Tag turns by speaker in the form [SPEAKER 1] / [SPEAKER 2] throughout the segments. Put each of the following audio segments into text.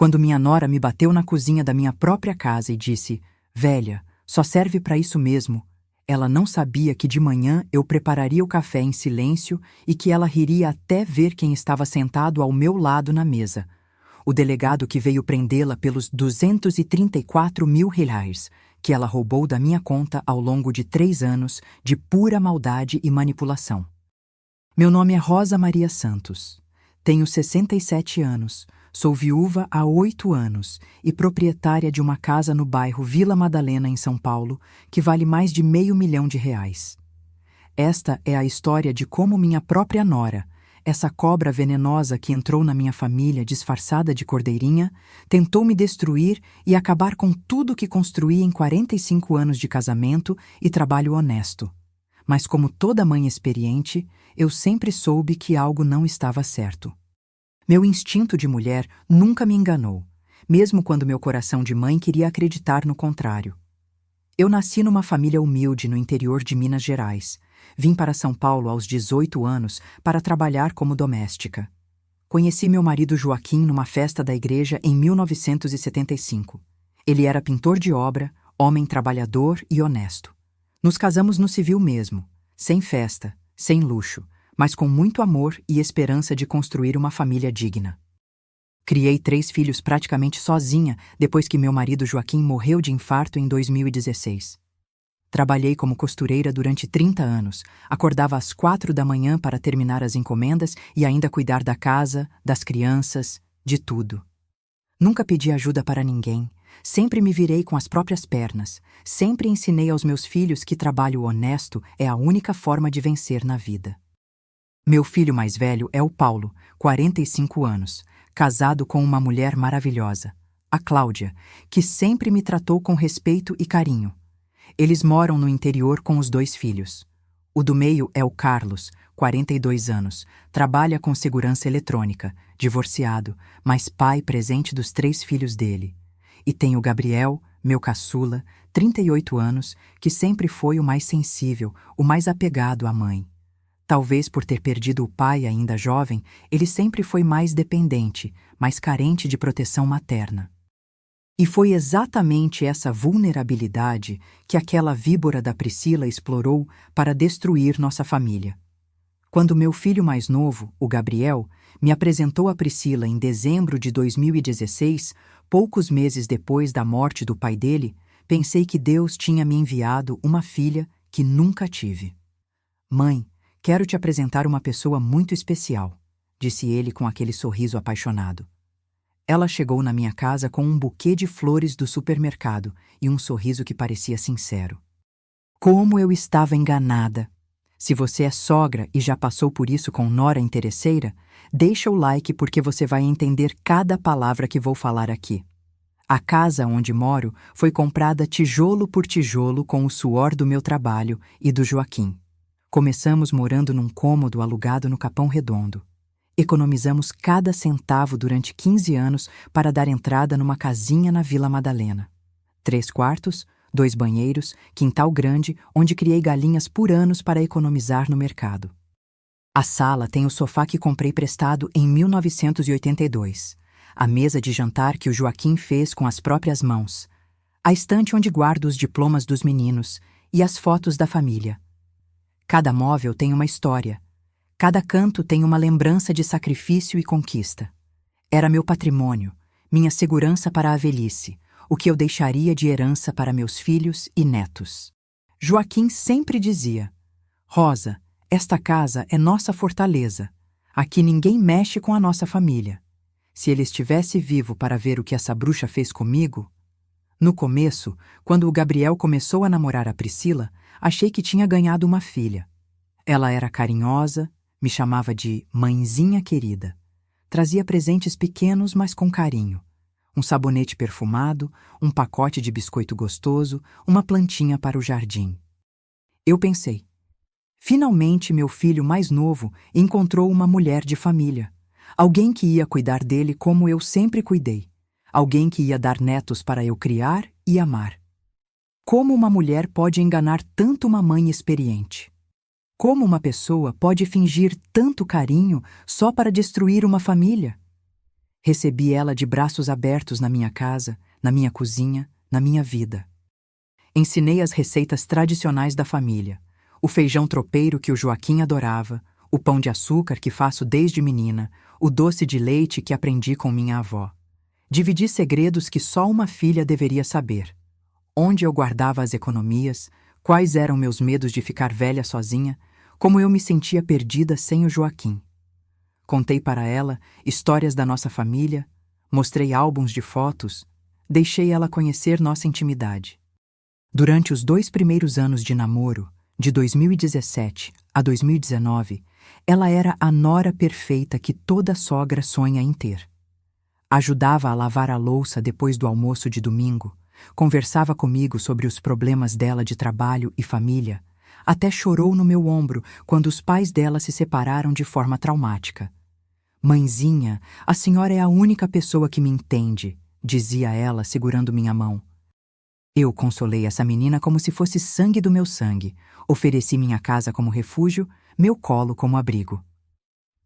[SPEAKER 1] quando minha nora me bateu na cozinha da minha própria casa e disse: "Velha, só serve para isso mesmo." Ela não sabia que de manhã eu prepararia o café em silêncio e que ela riria até ver quem estava sentado ao meu lado na mesa. O delegado que veio prendê-la pelos 234 mil reais que ela roubou da minha conta ao longo de 3 anos de pura maldade e manipulação. Meu nome é Rosa Maria Santos. Tenho 67 anos, sou viúva há 8 anos e proprietária de uma casa no bairro Vila Madalena, em São Paulo, que vale mais de R$500 mil. Esta é a história de como minha própria nora, essa cobra venenosa que entrou na minha família disfarçada de cordeirinha, tentou me destruir e acabar com tudo que construí em 45 anos de casamento e trabalho honesto. Mas como toda mãe experiente, eu sempre soube que algo não estava certo. Meu instinto de mulher nunca me enganou, mesmo quando meu coração de mãe queria acreditar no contrário. Eu nasci numa família humilde no interior de Minas Gerais. Vim para São Paulo aos 18 anos para trabalhar como doméstica. Conheci meu marido Joaquim numa festa da igreja em 1975. Ele era pintor de obra, homem trabalhador e honesto. Nos casamos no civil mesmo, sem festa, sem luxo, mas com muito amor e esperança de construir uma família digna. Criei 3 filhos praticamente sozinha depois que meu marido Joaquim morreu de infarto em 2016. Trabalhei como costureira durante 30 anos, acordava às 4 da manhã para terminar as encomendas e ainda cuidar da casa, das crianças, de tudo. Nunca pedi ajuda para ninguém, sempre me virei com as próprias pernas, sempre ensinei aos meus filhos que trabalho honesto é a única forma de vencer na vida. Meu filho mais velho é o Paulo, 45 anos, casado com uma mulher maravilhosa, a Cláudia, que sempre me tratou com respeito e carinho. Eles moram no interior com os 2 filhos. O do meio é o Carlos, 42 anos, trabalha com segurança eletrônica, divorciado, mas pai presente dos 3 filhos dele. E tem o Gabriel, meu caçula, 38 anos, que sempre foi o mais sensível, o mais apegado à mãe. Talvez por ter perdido o pai ainda jovem, ele sempre foi mais dependente, mais carente de proteção materna. E foi exatamente essa vulnerabilidade que aquela víbora da Priscila explorou para destruir nossa família. Quando meu filho mais novo, o Gabriel, me apresentou a Priscila em dezembro de 2016, poucos meses depois da morte do pai dele, pensei que Deus tinha me enviado uma filha que nunca tive. "Mãe, quero te apresentar uma pessoa muito especial", disse ele com aquele sorriso apaixonado. Ela chegou na minha casa com um buquê de flores do supermercado e um sorriso que parecia sincero. Como eu estava enganada! Se você é sogra e já passou por isso com nora interesseira, deixa o like porque você vai entender cada palavra que vou falar aqui. A casa onde moro foi comprada tijolo por tijolo com o suor do meu trabalho e do Joaquim. Começamos morando num cômodo alugado no Capão Redondo. Economizamos cada centavo durante 15 anos para dar entrada numa casinha na Vila Madalena. 3 quartos, 2 banheiros, quintal grande, onde criei galinhas por anos para economizar no mercado. A sala tem o sofá que comprei prestado em 1982, a mesa de jantar que o Joaquim fez com as próprias mãos, a estante onde guardo os diplomas dos meninos e as fotos da família. Cada móvel tem uma história. Cada canto tem uma lembrança de sacrifício e conquista. Era meu patrimônio, minha segurança para a velhice, o que eu deixaria de herança para meus filhos e netos. Joaquim sempre dizia: "Rosa, esta casa é nossa fortaleza. Aqui ninguém mexe com a nossa família." Se ele estivesse vivo para ver o que essa bruxa fez comigo... No começo, quando o Gabriel começou a namorar a Priscila, achei que tinha ganhado uma filha. Ela era carinhosa, me chamava de mãezinha querida. Trazia presentes pequenos, mas com carinho. Um sabonete perfumado, um pacote de biscoito gostoso, uma plantinha para o jardim. Eu pensei, finalmente meu filho mais novo encontrou uma mulher de família. Alguém que ia cuidar dele como eu sempre cuidei. Alguém que ia dar netos para eu criar e amar. Como uma mulher pode enganar tanto uma mãe experiente? Como uma pessoa pode fingir tanto carinho só para destruir uma família? Recebi ela de braços abertos na minha casa, na minha cozinha, na minha vida. Ensinei as receitas tradicionais da família, o feijão tropeiro que o Joaquim adorava, o pão de açúcar que faço desde menina, o doce de leite que aprendi com minha avó. Dividi segredos que só uma filha deveria saber. Onde eu guardava as economias, quais eram meus medos de ficar velha sozinha, como eu me sentia perdida sem o Joaquim. Contei para ela histórias da nossa família, mostrei álbuns de fotos, deixei ela conhecer nossa intimidade. Durante os 2 primeiros anos de namoro, de 2017 a 2019, ela era a nora perfeita que toda sogra sonha em ter. Ajudava a lavar a louça depois do almoço de domingo, conversava comigo sobre os problemas dela de trabalho e família, até chorou no meu ombro quando os pais dela se separaram de forma traumática. Mãezinha, a senhora é a única pessoa que me entende, dizia ela segurando minha mão. Eu consolei essa menina como se fosse sangue do meu sangue, ofereci minha casa como refúgio, meu colo como abrigo.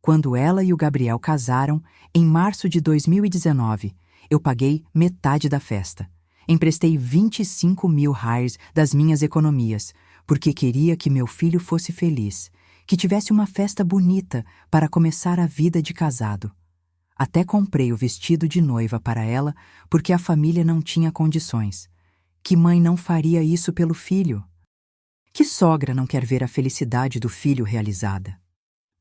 [SPEAKER 1] Quando ela e o Gabriel casaram, em março de 2019, eu paguei metade da festa. Emprestei 25 mil reais das minhas economias, porque queria que meu filho fosse feliz, que tivesse uma festa bonita para começar a vida de casado. Até comprei o vestido de noiva para ela, porque a família não tinha condições. Que mãe não faria isso pelo filho? Que sogra não quer ver a felicidade do filho realizada?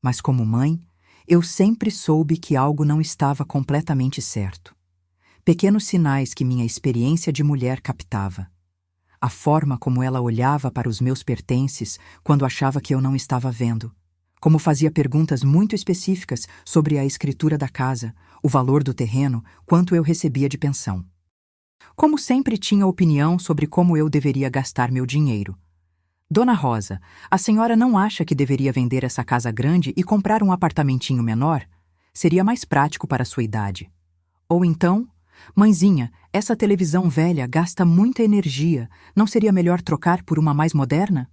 [SPEAKER 1] Mas como mãe, eu sempre soube que algo não estava completamente certo. Pequenos sinais que minha experiência de mulher captava. A forma como ela olhava para os meus pertences quando achava que eu não estava vendo. Como fazia perguntas muito específicas sobre a escritura da casa, o valor do terreno, quanto eu recebia de pensão. Como sempre tinha opinião sobre como eu deveria gastar meu dinheiro. Dona Rosa, a senhora não acha que deveria vender essa casa grande e comprar um apartamentinho menor? Seria mais prático para a sua idade. Ou então, mãezinha, essa televisão velha gasta muita energia, não seria melhor trocar por uma mais moderna?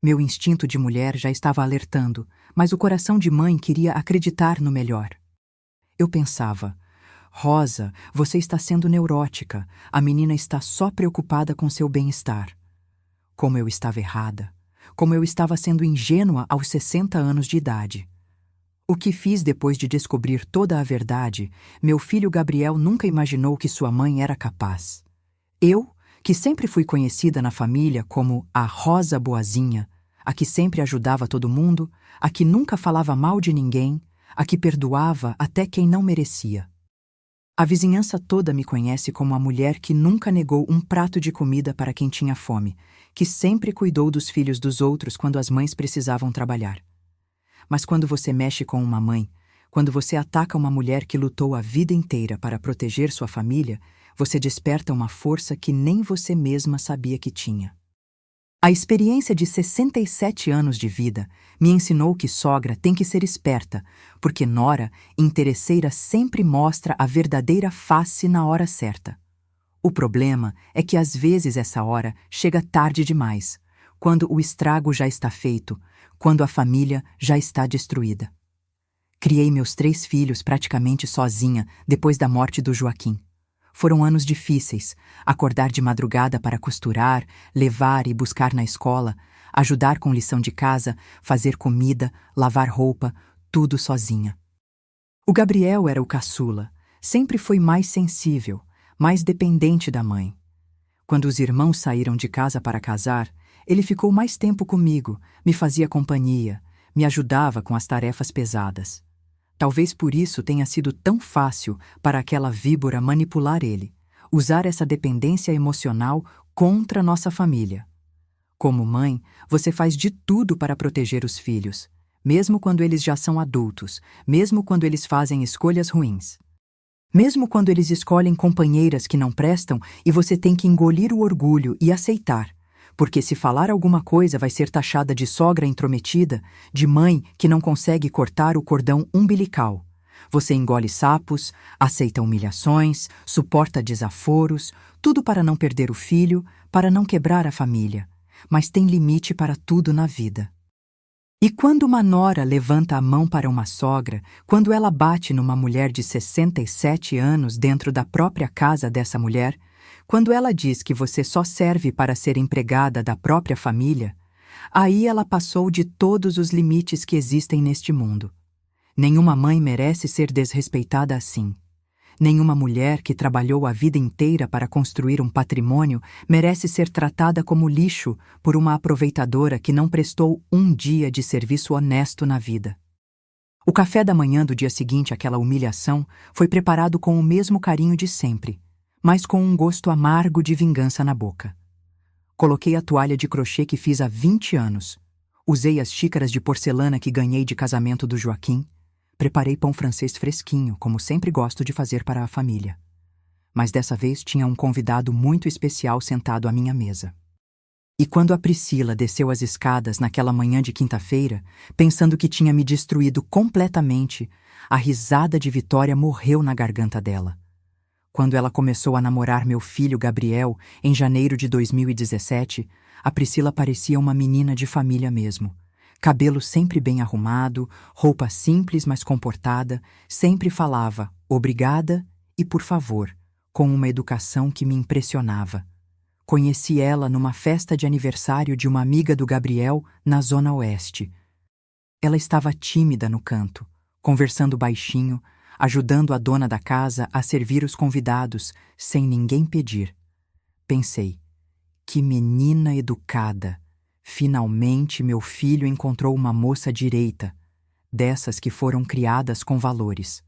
[SPEAKER 1] Meu instinto de mulher já estava alertando, mas o coração de mãe queria acreditar no melhor. Eu pensava, Rosa, você está sendo neurótica, a menina está só preocupada com seu bem-estar. Como eu estava errada, como eu estava sendo ingênua aos 60 anos de idade. O que fiz depois de descobrir toda a verdade, meu filho Gabriel nunca imaginou que sua mãe era capaz. Eu, que sempre fui conhecida na família como a Rosa Boazinha, a que sempre ajudava todo mundo, a que nunca falava mal de ninguém, a que perdoava até quem não merecia. A vizinhança toda me conhece como a mulher que nunca negou um prato de comida para quem tinha fome, que sempre cuidou dos filhos dos outros quando as mães precisavam trabalhar. Mas quando você mexe com uma mãe, quando você ataca uma mulher que lutou a vida inteira para proteger sua família, você desperta uma força que nem você mesma sabia que tinha. A experiência de 67 anos de vida me ensinou que sogra tem que ser esperta, porque nora, interesseira, sempre mostra a verdadeira face na hora certa. O problema é que às vezes essa hora chega tarde demais, quando o estrago já está feito, quando a família já está destruída. Criei meus 3 filhos praticamente sozinha depois da morte do Joaquim. Foram anos difíceis, acordar de madrugada para costurar, levar e buscar na escola, ajudar com lição de casa, fazer comida, lavar roupa, tudo sozinha. O Gabriel era o caçula, sempre foi mais sensível, mais dependente da mãe. Quando os irmãos saíram de casa para casar, ele ficou mais tempo comigo, me fazia companhia, me ajudava com as tarefas pesadas. Talvez por isso tenha sido tão fácil para aquela víbora manipular ele, usar essa dependência emocional contra nossa família. Como mãe, você faz de tudo para proteger os filhos, mesmo quando eles já são adultos, mesmo quando eles fazem escolhas ruins. Mesmo quando eles escolhem companheiras que não prestam e você tem que engolir o orgulho e aceitar, porque se falar alguma coisa vai ser taxada de sogra intrometida, de mãe que não consegue cortar o cordão umbilical. Você engole sapos, aceita humilhações, suporta desaforos, tudo para não perder o filho, para não quebrar a família. Mas tem limite para tudo na vida. E quando uma nora levanta a mão para uma sogra, quando ela bate numa mulher de 67 anos dentro da própria casa dessa mulher, quando ela diz que você só serve para ser empregada da própria família, aí ela passou de todos os limites que existem neste mundo. Nenhuma mãe merece ser desrespeitada assim. Nenhuma mulher que trabalhou a vida inteira para construir um patrimônio merece ser tratada como lixo por uma aproveitadora que não prestou um dia de serviço honesto na vida. O café da manhã do dia seguinte àquela humilhação foi preparado com o mesmo carinho de sempre, mas com um gosto amargo de vingança na boca. Coloquei a toalha de crochê que fiz há 20 anos. Usei as xícaras de porcelana que ganhei de casamento do Joaquim. Preparei pão francês fresquinho, como sempre gosto de fazer para a família. Mas dessa vez tinha um convidado muito especial sentado à minha mesa. E quando a Priscila desceu as escadas naquela manhã de quinta-feira, pensando que tinha me destruído completamente, a risada de vitória morreu na garganta dela. Quando ela começou a namorar meu filho Gabriel, em janeiro de 2017, a Priscila parecia uma menina de família mesmo. Cabelo sempre bem arrumado, roupa simples mas comportada, sempre falava obrigada e por favor, com uma educação que me impressionava. Conheci ela numa festa de aniversário de uma amiga do Gabriel na Zona Oeste. Ela estava tímida no canto, conversando baixinho, ajudando a dona da casa a servir os convidados, sem ninguém pedir. Pensei, que menina educada! Finalmente meu filho encontrou uma moça direita, dessas que foram criadas com valores.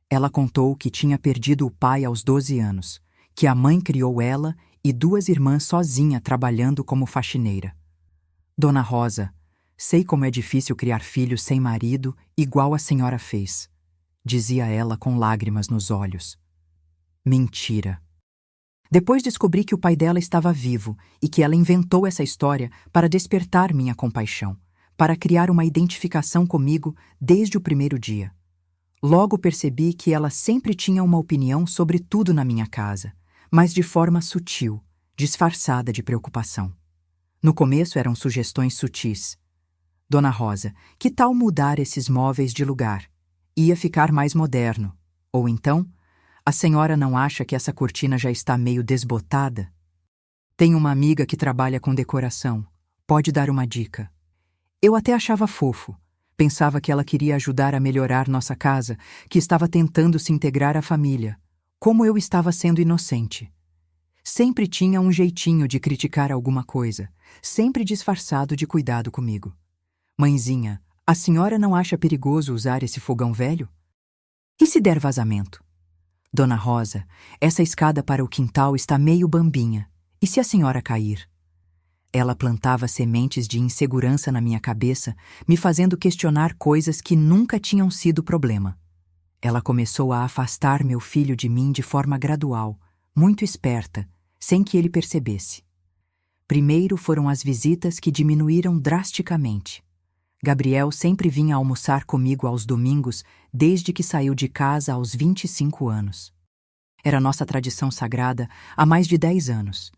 [SPEAKER 1] Ela contou que tinha perdido o pai aos 12 anos, que a mãe criou ela e 2 irmãs sozinha trabalhando como faxineira. Dona Rosa, sei como é difícil criar filhos sem marido, igual a senhora fez, dizia ela com lágrimas nos olhos. Mentira. Depois descobri que o pai dela estava vivo e que ela inventou essa história para despertar minha compaixão, para criar uma identificação comigo desde o primeiro dia. Logo percebi que ela sempre tinha uma opinião sobre tudo na minha casa, mas de forma sutil, disfarçada de preocupação. No começo eram sugestões sutis. Dona Rosa, que tal mudar esses móveis de lugar? Ia ficar mais moderno. Ou então, a senhora não acha que essa cortina já está meio desbotada? Tenho uma amiga que trabalha com decoração. Pode dar uma dica. Eu até achava fofo. Pensava que ela queria ajudar a melhorar nossa casa, que estava tentando se integrar à família. Como eu estava sendo inocente. Sempre tinha um jeitinho de criticar alguma coisa, sempre disfarçado de cuidado comigo. Mãezinha, a senhora não acha perigoso usar esse fogão velho? E se der vazamento? Dona Rosa, essa escada para o quintal está meio bambinha. E se a senhora cair? Ela plantava sementes de insegurança na minha cabeça, me fazendo questionar coisas que nunca tinham sido problema. Ela começou a afastar meu filho de mim de forma gradual, muito esperta, sem que ele percebesse. Primeiro foram as visitas que diminuíram drasticamente. Gabriel sempre vinha almoçar comigo aos domingos desde que saiu de casa aos 25 anos. Era nossa tradição sagrada há mais de 10 anos.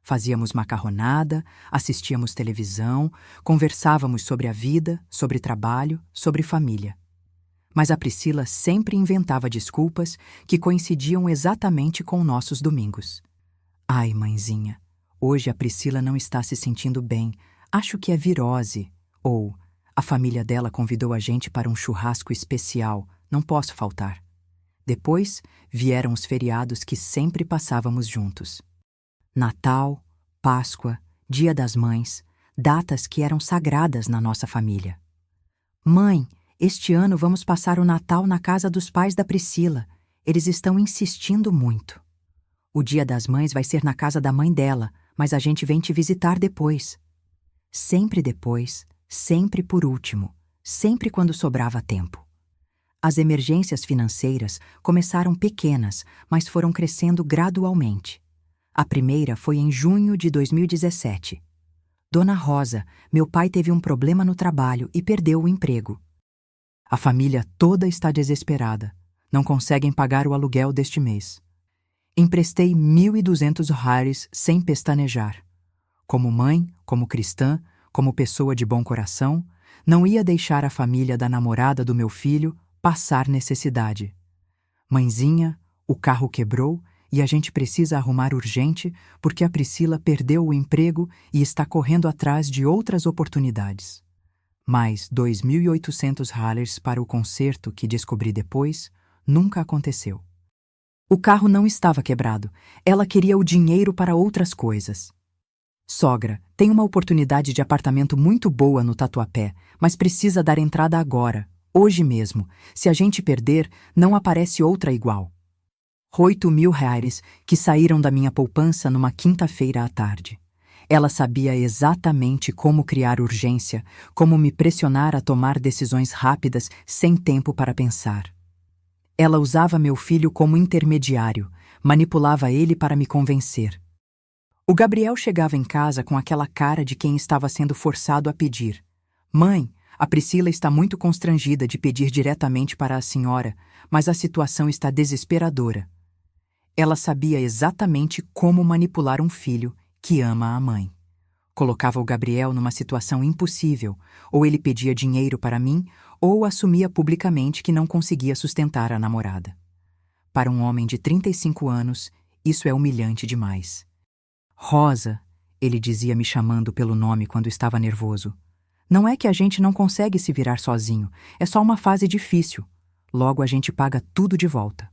[SPEAKER 1] Fazíamos macarronada, assistíamos televisão, conversávamos sobre a vida, sobre trabalho, sobre família. Mas a Priscila sempre inventava desculpas que coincidiam exatamente com nossos domingos. Ai, mãezinha, hoje a Priscila não está se sentindo bem, acho que é virose. Ou, a família dela convidou a gente para um churrasco especial, não posso faltar. Depois vieram os feriados que sempre passávamos juntos. Natal, Páscoa, Dia das Mães, datas que eram sagradas na nossa família. Mãe, este ano vamos passar o Natal na casa dos pais da Priscila. Eles estão insistindo muito. O Dia das Mães vai ser na casa da mãe dela, mas a gente vem te visitar depois. Sempre depois, sempre por último, sempre quando sobrava tempo. As emergências financeiras começaram pequenas, mas foram crescendo gradualmente. A primeira foi em junho de 2017. Dona Rosa, meu pai teve um problema no trabalho e perdeu o emprego. A família toda está desesperada. Não conseguem pagar o aluguel deste mês. Emprestei 1.200 reais sem pestanejar. Como mãe, como cristã, como pessoa de bom coração, Não ia deixar a família da namorada do meu filho passar necessidade. Mãezinha, o carro quebrou e a gente precisa arrumar urgente porque a Priscila perdeu o emprego e está correndo atrás de outras oportunidades. Mais 2.800 rallies para o conserto que descobri depois nunca aconteceu. O carro não estava quebrado. Ela queria o dinheiro para outras coisas. Sogra, tem uma oportunidade de apartamento muito boa no Tatuapé, mas precisa dar entrada agora, hoje mesmo. Se a gente perder, não aparece outra igual. 8.000 reais que saíram da minha poupança numa quinta-feira à tarde. Ela sabia exatamente como criar urgência, como me pressionar a tomar decisões rápidas sem tempo para pensar. Ela usava meu filho como intermediário, manipulava ele para me convencer. O Gabriel chegava em casa com aquela cara de quem estava sendo forçado a pedir. Mãe, a Priscila está muito constrangida de pedir diretamente para a senhora, mas a situação está desesperadora. Ela sabia exatamente como manipular um filho que ama a mãe. Colocava o Gabriel numa situação impossível, ou ele pedia dinheiro para mim, ou assumia publicamente que não conseguia sustentar a namorada. Para um homem de 35 anos, isso é humilhante demais. Rosa, ele dizia me chamando pelo nome quando estava nervoso. Não é que a gente não consegue se virar sozinho, é só uma fase difícil. Logo a gente paga tudo de volta.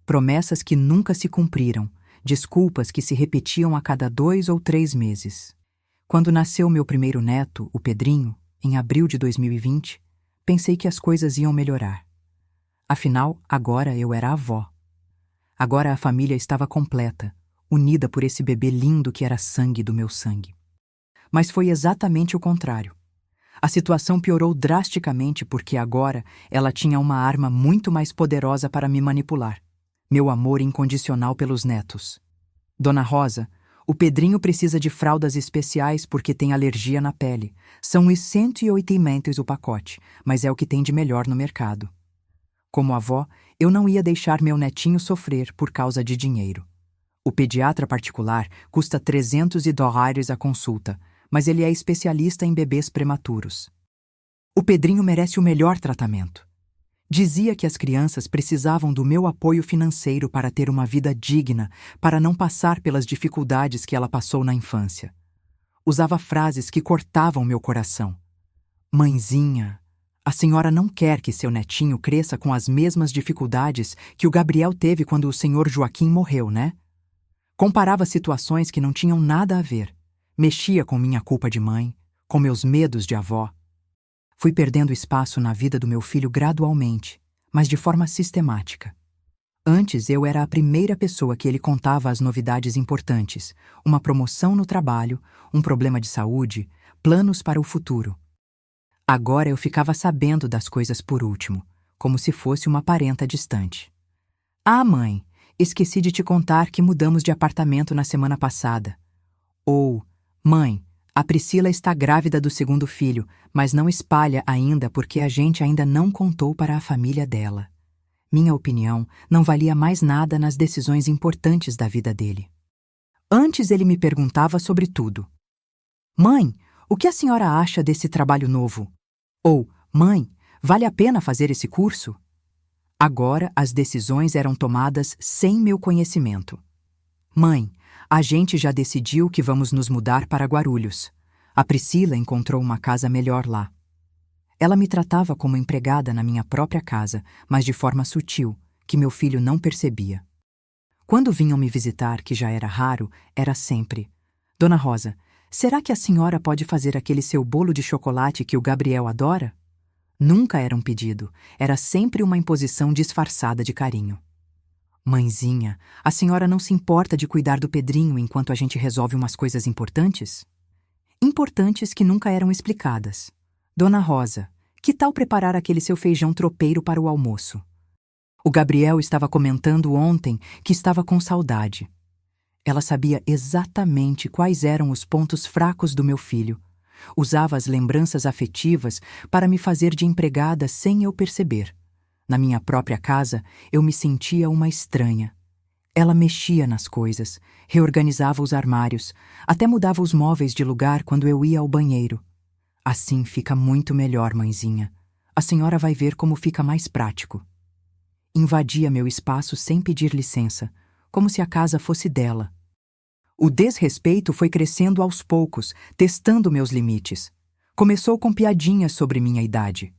[SPEAKER 1] Promessas que nunca se cumpriram, desculpas que se repetiam a cada 2 ou 3 meses. Quando nasceu meu primeiro neto, o Pedrinho, em abril de 2020, pensei que as coisas iam melhorar. Afinal, agora eu era avó. Agora a família estava completa, unida por esse bebê lindo que era sangue do meu sangue. Mas foi exatamente o contrário. A situação piorou drasticamente porque agora ela tinha uma arma muito mais poderosa para me manipular. Meu amor incondicional pelos netos. Dona Rosa, o Pedrinho precisa de fraldas especiais porque tem alergia na pele. São os 180 o pacote, mas é o que tem de melhor no mercado. Como avó, eu não ia deixar meu netinho sofrer por causa de dinheiro. O pediatra particular custa $300 a consulta, mas ele é especialista em bebês prematuros. O Pedrinho merece o melhor tratamento. Dizia que as crianças precisavam do meu apoio financeiro para ter uma vida digna, para não passar pelas dificuldades que ela passou na infância. Usava frases que cortavam meu coração. Mãezinha, a senhora não quer que seu netinho cresça com as mesmas dificuldades que o Gabriel teve quando o senhor Joaquim morreu, né? Comparava situações que não tinham nada a ver. Mexia com minha culpa de mãe, com meus medos de avó. Fui perdendo espaço na vida do meu filho gradualmente, mas de forma sistemática. Antes eu era a primeira pessoa que ele contava as novidades importantes, uma promoção no trabalho, um problema de saúde, planos para o futuro. Agora eu ficava sabendo das coisas por último, como se fosse uma parenta distante. Ah, mãe, esqueci de te contar que mudamos de apartamento na semana passada. Ou, mãe, a Priscila está grávida do segundo filho, mas não espalha ainda porque a gente ainda não contou para a família dela. Minha opinião não valia mais nada nas decisões importantes da vida dele. Antes ele me perguntava sobre tudo. Mãe, o que a senhora acha desse trabalho novo? Ou, mãe, vale a pena fazer esse curso? Agora as decisões eram tomadas sem meu conhecimento. Mãe, a gente já decidiu que vamos nos mudar para Guarulhos. A Priscila encontrou uma casa melhor lá. Ela me tratava como empregada na minha própria casa, mas de forma sutil, que meu filho não percebia. Quando vinham me visitar, que já era raro, era sempre: Dona Rosa, será que a senhora pode fazer aquele seu bolo de chocolate que o Gabriel adora? Nunca era um pedido, era sempre uma imposição disfarçada de carinho. Mãezinha, a senhora não se importa de cuidar do Pedrinho enquanto a gente resolve umas coisas importantes? Importantes que nunca eram explicadas. Dona Rosa, que tal preparar aquele seu feijão tropeiro para o almoço? O Gabriel estava comentando ontem que estava com saudade. Ela sabia exatamente quais eram os pontos fracos do meu filho. Usava as lembranças afetivas para me fazer de empregada sem eu perceber. Na minha própria casa, eu me sentia uma estranha. Ela mexia nas coisas, reorganizava os armários, até mudava os móveis de lugar quando eu ia ao banheiro. Assim fica muito melhor, mãezinha. A senhora vai ver como fica mais prático. Invadia meu espaço sem pedir licença, como se a casa fosse dela. O desrespeito foi crescendo aos poucos, testando meus limites. Começou com piadinhas sobre minha idade.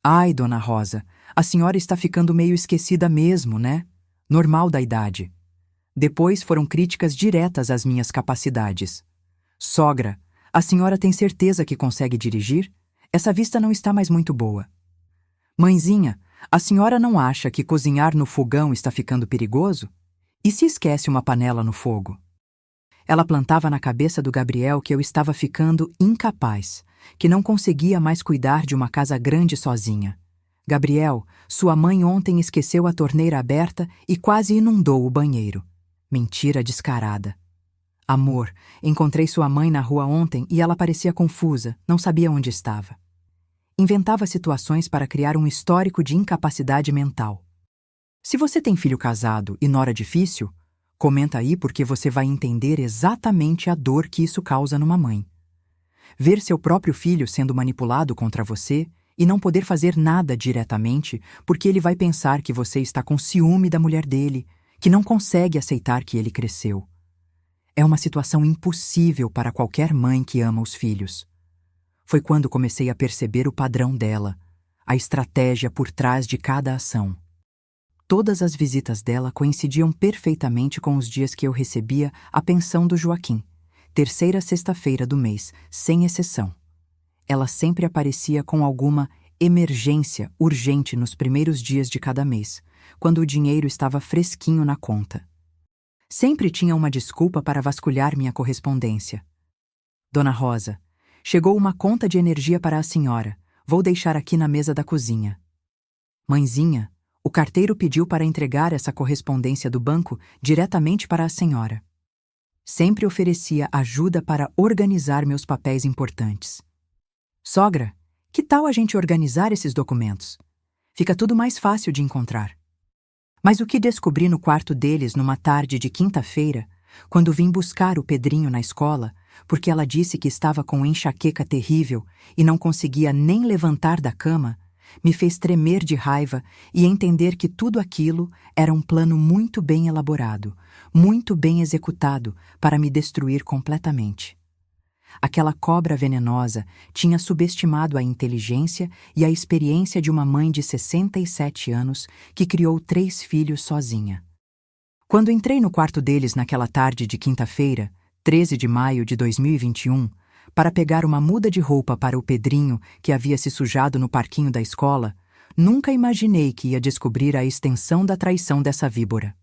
[SPEAKER 1] Ai, dona Rosa, a senhora está ficando meio esquecida mesmo, né? Normal da idade. Depois foram críticas diretas às minhas capacidades. Sogra, a senhora tem certeza que consegue dirigir? Essa vista não está mais muito boa. Mãezinha, a senhora não acha que cozinhar no fogão está ficando perigoso? E se esquece uma panela no fogo? Ela plantava na cabeça do Gabriel que eu estava ficando incapaz, que não conseguia mais cuidar de uma casa grande sozinha. Gabriel, sua mãe ontem esqueceu a torneira aberta e quase inundou o banheiro. Mentira descarada. Amor, encontrei sua mãe na rua ontem e ela parecia confusa, não sabia onde estava. Inventava situações para criar um histórico de incapacidade mental. Se você tem filho casado e nora difícil, comenta aí porque você vai entender exatamente a dor que isso causa numa mãe. Ver seu próprio filho sendo manipulado contra você e não poder fazer nada diretamente porque ele vai pensar que você está com ciúme da mulher dele, que não consegue aceitar que ele cresceu. É uma situação impossível para qualquer mãe que ama os filhos. Foi quando comecei a perceber o padrão dela, a estratégia por trás de cada ação. Todas as visitas dela coincidiam perfeitamente com os dias que eu recebia a pensão do Joaquim, terceira sexta-feira do mês, sem exceção. Ela sempre aparecia com alguma emergência urgente nos primeiros dias de cada mês, quando o dinheiro estava fresquinho na conta. Sempre tinha uma desculpa para vasculhar minha correspondência. Dona Rosa, chegou uma conta de energia para a senhora. Vou deixar aqui na mesa da cozinha. Mãezinha, o carteiro pediu para entregar essa correspondência do banco diretamente para a senhora. Sempre oferecia ajuda para organizar meus papéis importantes. Sogra, que tal a gente organizar esses documentos? Fica tudo mais fácil de encontrar. Mas o que descobri no quarto deles numa tarde de quinta-feira, quando vim buscar o Pedrinho na escola, porque ela disse que estava com enxaqueca terrível e não conseguia nem levantar da cama, me fez tremer de raiva e entender que tudo aquilo era um plano muito bem elaborado, muito bem executado para me destruir completamente. Aquela cobra venenosa tinha subestimado a inteligência e a experiência de uma mãe de 67 anos que criou 3 filhos sozinha. Quando entrei no quarto deles naquela tarde de quinta-feira, 13 de maio de 2021, para pegar uma muda de roupa para o Pedrinho que havia se sujado no parquinho da escola, nunca imaginei que ia descobrir a extensão da traição dessa víbora.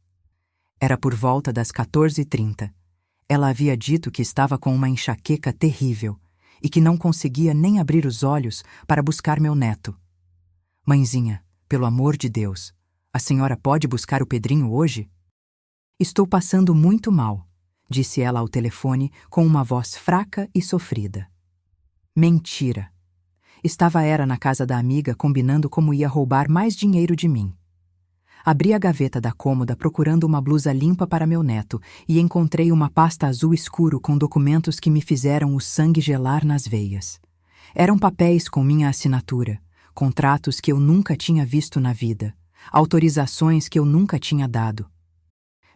[SPEAKER 1] Era por volta das 14h30. Ela havia dito que estava com uma enxaqueca terrível e que não conseguia nem abrir os olhos para buscar meu neto. Mãezinha, pelo amor de Deus, a senhora pode buscar o Pedrinho hoje? Estou passando muito mal, disse ela ao telefone com uma voz fraca e sofrida. Mentira. Era na casa da amiga combinando como ia roubar mais dinheiro de mim. Abri a gaveta da cômoda procurando uma blusa limpa para meu neto e encontrei uma pasta azul escuro com documentos que me fizeram o sangue gelar nas veias. Eram papéis com minha assinatura, contratos que eu nunca tinha visto na vida, autorizações que eu nunca tinha dado.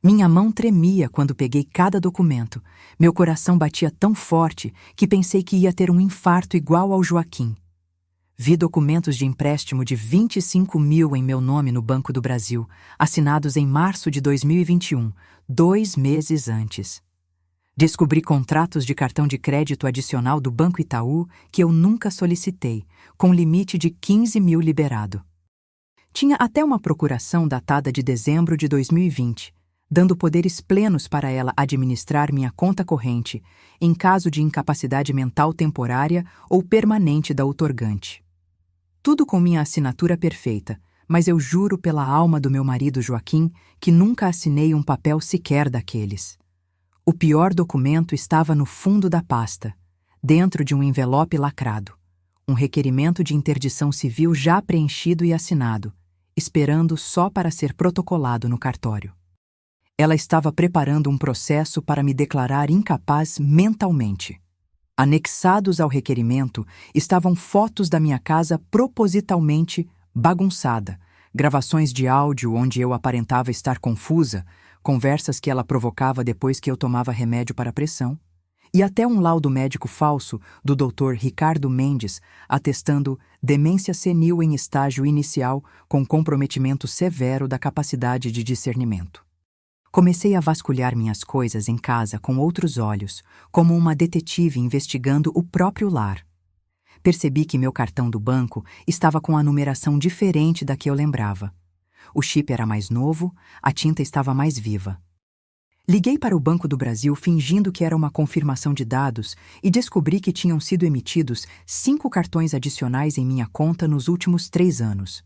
[SPEAKER 1] Minha mão tremia quando peguei cada documento. Meu coração batia tão forte que pensei que ia ter um infarto igual ao Joaquim. Vi documentos de empréstimo de 25 mil em meu nome no Banco do Brasil, assinados em março de 2021, 2 meses antes. Descobri contratos de cartão de crédito adicional do Banco Itaú que eu nunca solicitei, com limite de 15 mil liberado. Tinha até uma procuração datada de dezembro de 2020, dando poderes plenos para ela administrar minha conta corrente, em caso de incapacidade mental temporária ou permanente da outorgante. Tudo com minha assinatura perfeita, mas eu juro pela alma do meu marido Joaquim que nunca assinei um papel sequer daqueles. O pior documento estava no fundo da pasta, dentro de um envelope lacrado, um requerimento de interdição civil já preenchido e assinado, esperando só para ser protocolado no cartório. Ela estava preparando um processo para me declarar incapaz mentalmente. Anexados ao requerimento estavam fotos da minha casa propositalmente bagunçada, gravações de áudio onde eu aparentava estar confusa, conversas que ela provocava depois que eu tomava remédio para a pressão, e até um laudo médico falso do Dr. Ricardo Mendes atestando demência senil em estágio inicial com comprometimento severo da capacidade de discernimento. Comecei a vasculhar minhas coisas em casa com outros olhos, como uma detetive investigando o próprio lar. Percebi que meu cartão do banco estava com a numeração diferente da que eu lembrava. O chip era mais novo, a tinta estava mais viva. Liguei para o Banco do Brasil fingindo que era uma confirmação de dados e descobri que tinham sido emitidos 5 cartões adicionais em minha conta nos últimos 3 anos.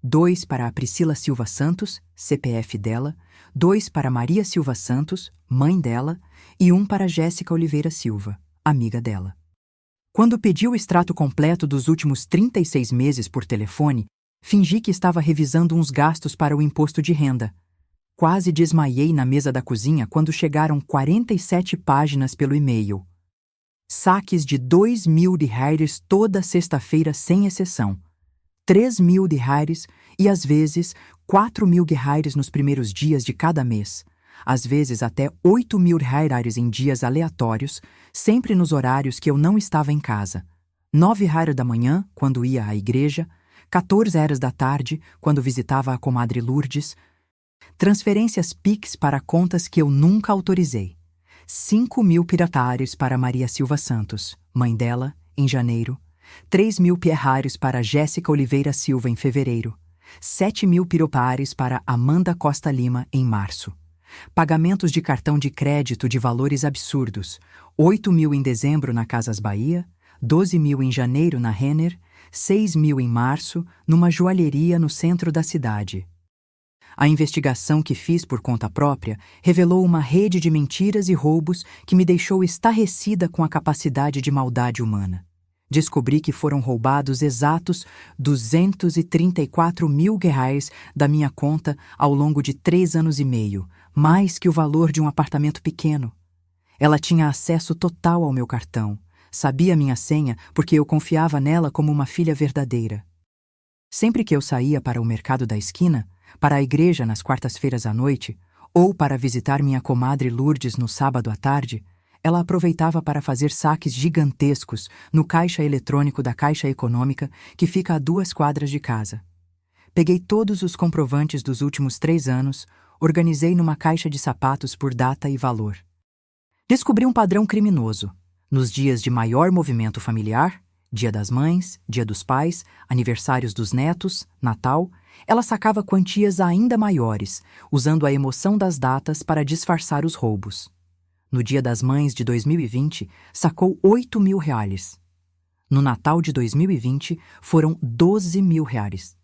[SPEAKER 1] 2 para a Priscila Silva Santos, CPF dela, 2 para Maria Silva Santos, mãe dela, e 1 para Jéssica Oliveira Silva, amiga dela. Quando pedi o extrato completo dos últimos 36 meses por telefone, fingi que estava revisando uns gastos para o imposto de renda. Quase desmaiei na mesa da cozinha quando chegaram 47 páginas pelo e-mail. Saques de R$ 2.000 toda sexta-feira sem exceção. R$ 3.000 e, às vezes, R$ 4.000 nos primeiros dias de cada mês. Às vezes até R$ 8.000 em dias aleatórios, sempre nos horários que eu não estava em casa. 9h da manhã, quando ia à igreja, 14h da tarde, quando visitava a comadre Lourdes. Transferências Pix para contas que eu nunca autorizei. 5.000 piratares para Maria Silva Santos, mãe dela, em janeiro. 3.000 pierrares para Jéssica Oliveira Silva em fevereiro. 7.000 piropares para Amanda Costa Lima em março. Pagamentos de cartão de crédito de valores absurdos. 8.000 em dezembro na Casas Bahia, 12.000 em janeiro na Renner, 6.000 em março numa joalheria no centro da cidade. A investigação que fiz por conta própria revelou uma rede de mentiras e roubos que me deixou estarrecida com a capacidade de maldade humana. Descobri que foram roubados exatos R$ 234 mil da minha conta ao longo de 3 anos e meio, mais que o valor de um apartamento pequeno. Ela tinha acesso total ao meu cartão, sabia minha senha porque eu confiava nela como uma filha verdadeira. Sempre que eu saía para o mercado da esquina, para a igreja nas quartas-feiras à noite, ou para visitar minha comadre Lourdes no sábado à tarde, ela aproveitava para fazer saques gigantescos no caixa eletrônico da Caixa Econômica, que fica a 2 quadras de casa. Peguei todos os comprovantes dos últimos 3 anos, organizei numa caixa de sapatos por data e valor. Descobri um padrão criminoso. Nos dias de maior movimento familiar, Dia das Mães, Dia dos Pais, aniversários dos netos, Natal, ela sacava quantias ainda maiores, usando a emoção das datas para disfarçar os roubos. No Dia das Mães de 2020, sacou R$ 8.000. No Natal de 2020, foram R$ 12.000.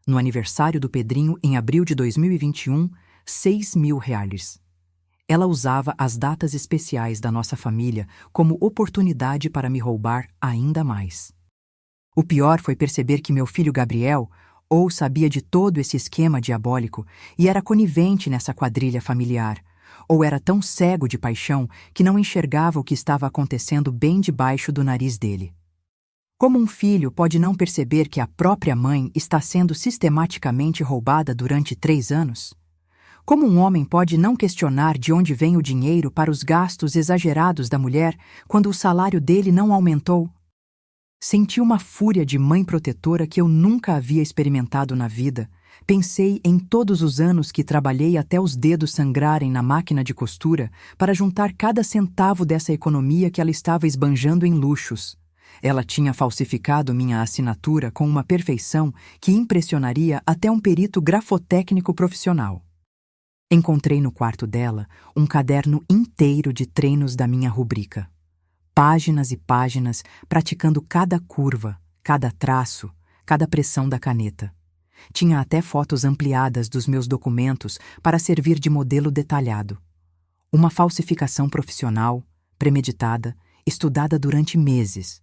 [SPEAKER 1] No aniversário do Pedrinho, em abril de 2021, R$ 6.000. Ela usava as datas especiais da nossa família como oportunidade para me roubar ainda mais. O pior foi perceber que meu filho Gabriel ou sabia de todo esse esquema diabólico e era conivente nessa quadrilha familiar, ou era tão cego de paixão que não enxergava o que estava acontecendo bem debaixo do nariz dele. Como um filho pode não perceber que a própria mãe está sendo sistematicamente roubada durante 3 anos? Como um homem pode não questionar de onde vem o dinheiro para os gastos exagerados da mulher quando o salário dele não aumentou? Senti uma fúria de mãe protetora que eu nunca havia experimentado na vida. Pensei em todos os anos que trabalhei até os dedos sangrarem na máquina de costura para juntar cada centavo dessa economia que ela estava esbanjando em luxos. Ela tinha falsificado minha assinatura com uma perfeição que impressionaria até um perito grafotécnico profissional. Encontrei no quarto dela um caderno inteiro de treinos da minha rubrica. Páginas e páginas praticando cada curva, cada traço, cada pressão da caneta. Tinha até fotos ampliadas dos meus documentos para servir de modelo detalhado. Uma falsificação profissional, premeditada, estudada durante meses.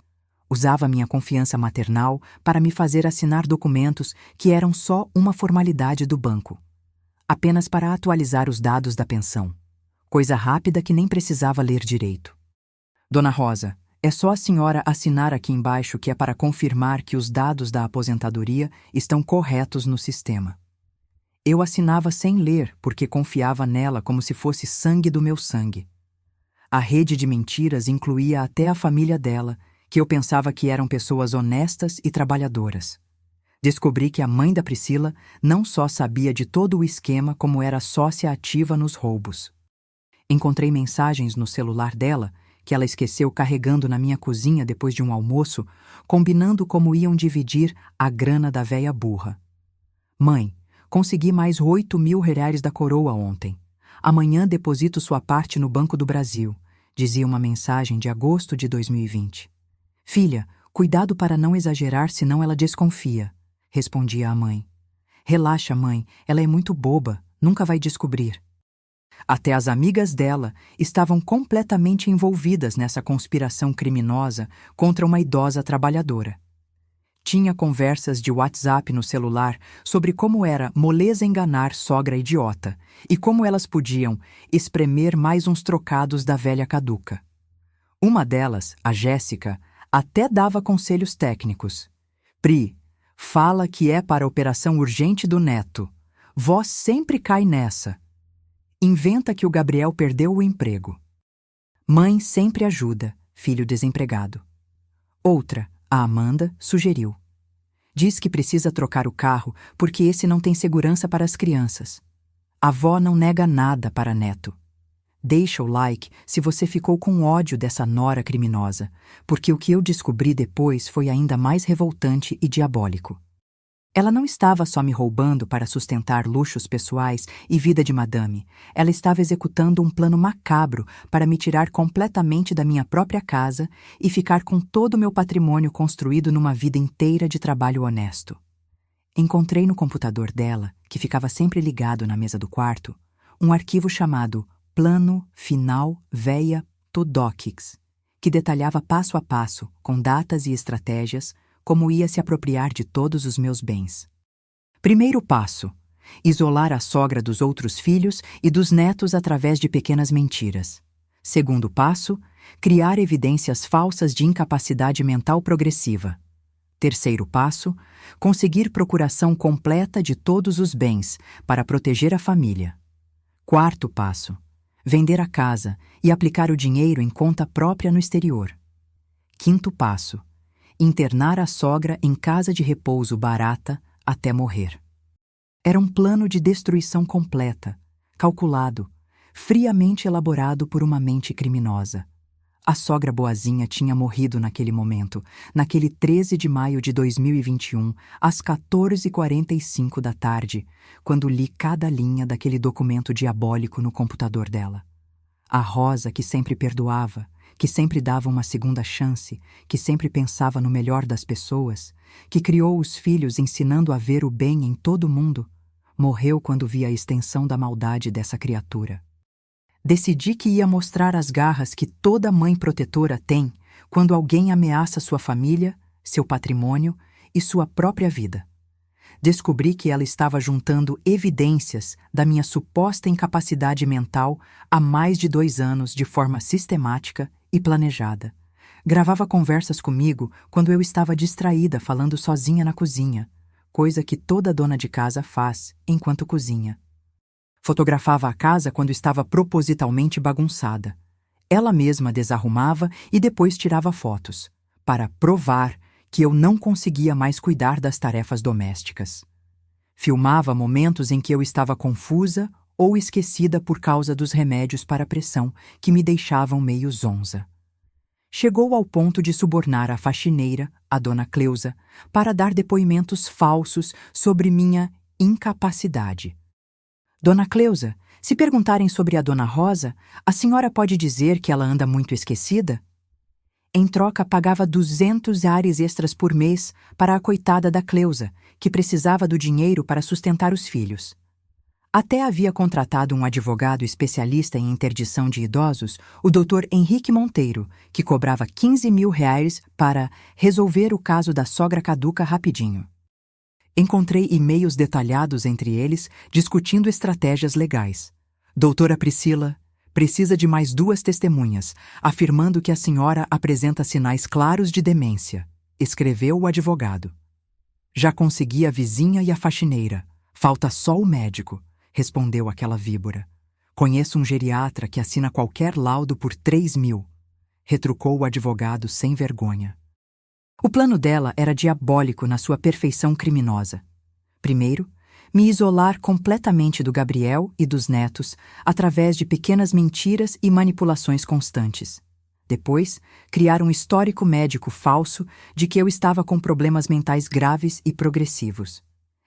[SPEAKER 1] Usava minha confiança maternal para me fazer assinar documentos que eram só uma formalidade do banco. Apenas para atualizar os dados da pensão. Coisa rápida que nem precisava ler direito. Dona Rosa, É só a senhora assinar aqui embaixo que é para confirmar que os dados da aposentadoria estão corretos no sistema. Eu assinava sem ler, porque confiava nela como se fosse sangue do meu sangue. A rede de mentiras incluía até a família dela, que eu pensava que eram pessoas honestas e trabalhadoras. Descobri que a mãe da Priscila não só sabia de todo o esquema, como era sócia ativa nos roubos. Encontrei mensagens no celular dela, que ela esqueceu carregando na minha cozinha depois de um almoço, combinando como iam dividir a grana da véia burra. Mãe, consegui mais 8.000 reais da coroa ontem. Amanhã deposito sua parte no Banco do Brasil, dizia uma mensagem de agosto de 2020. Filha, cuidado para não exagerar, senão ela desconfia, respondia a mãe. Relaxa, mãe, ela é muito boba, nunca vai descobrir. Até as amigas dela estavam completamente envolvidas nessa conspiração criminosa contra uma idosa trabalhadora. Tinha conversas de WhatsApp no celular sobre como era moleza enganar sogra idiota e como elas podiam espremer mais uns trocados da velha caduca. Uma delas, a Jéssica, até dava conselhos técnicos. Pri, fala que é para a operação urgente do neto. Vó sempre cai nessa. Inventa que o Gabriel perdeu o emprego. Mãe sempre ajuda, filho desempregado. Outra, a Amanda, sugeriu. Diz que precisa trocar o carro porque esse não tem segurança para as crianças. A avó não nega nada para neto. Deixa o like se você ficou com ódio dessa nora criminosa, porque o que eu descobri depois foi ainda mais revoltante e diabólico. Ela não estava só me roubando para sustentar luxos pessoais e vida de madame. Ela estava executando um plano macabro para me tirar completamente da minha própria casa e ficar com todo o meu patrimônio construído numa vida inteira de trabalho honesto. Encontrei no computador dela, que ficava sempre ligado na mesa do quarto, um arquivo chamado Plano Final Véia Todokics, que detalhava passo a passo, com datas e estratégias, como ia se apropriar de todos os meus bens. Primeiro passo: isolar a sogra dos outros filhos e dos netos através de pequenas mentiras. Segundo passo: criar evidências falsas de incapacidade mental progressiva. Terceiro passo: conseguir procuração completa de todos os bens para proteger a família. Quarto passo: vender a casa e aplicar o dinheiro em conta própria no exterior. Quinto passo: internar a sogra em casa de repouso barata até morrer. Era um plano de destruição completa, calculado, friamente elaborado por uma mente criminosa. A sogra boazinha tinha morrido naquele momento, naquele 13 de maio de 2021, às 14h45 da tarde, quando li cada linha daquele documento diabólico no computador dela. A Rosa que sempre perdoava, que sempre dava uma segunda chance, que sempre pensava no melhor das pessoas, que criou os filhos ensinando a ver o bem em todo mundo, morreu quando vi a extensão da maldade dessa criatura. Decidi que ia mostrar as garras que toda mãe protetora tem quando alguém ameaça sua família, seu patrimônio e sua própria vida. Descobri que ela estava juntando evidências da minha suposta incapacidade mental há mais de 2 anos de forma sistemática e planejada. Gravava conversas comigo quando eu estava distraída falando sozinha na cozinha, coisa que toda dona de casa faz enquanto cozinha. Fotografava a casa quando estava propositalmente bagunçada. Ela mesma desarrumava e depois tirava fotos, para provar que eu não conseguia mais cuidar das tarefas domésticas. Filmava momentos em que eu estava confusa ou esquecida por causa dos remédios para a pressão, que me deixavam meio zonza. Chegou ao ponto de subornar a faxineira, a dona Cleusa, para dar depoimentos falsos sobre minha incapacidade. Dona Cleusa, se perguntarem sobre a dona Rosa, a senhora pode dizer que ela anda muito esquecida? Em troca, pagava 200 ares extras por mês para a coitada da Cleusa, que precisava do dinheiro para sustentar os filhos. Até havia contratado um advogado especialista em interdição de idosos, o Dr. Henrique Monteiro, que cobrava 15.000 reais para resolver o caso da sogra caduca rapidinho. Encontrei e-mails detalhados entre eles, discutindo estratégias legais. Doutora Priscila, Precisa de mais 2 testemunhas, afirmando que a senhora apresenta sinais claros de demência, escreveu o advogado. Já consegui a vizinha e a faxineira. Falta só o médico, respondeu aquela víbora. Conheço um geriatra que assina qualquer laudo por 3.000, retrucou o advogado sem vergonha. O plano dela era diabólico na sua perfeição criminosa. Primeiro, me isolar completamente do Gabriel e dos netos através de pequenas mentiras e manipulações constantes. Depois, criar um histórico médico falso de que eu estava com problemas mentais graves e progressivos.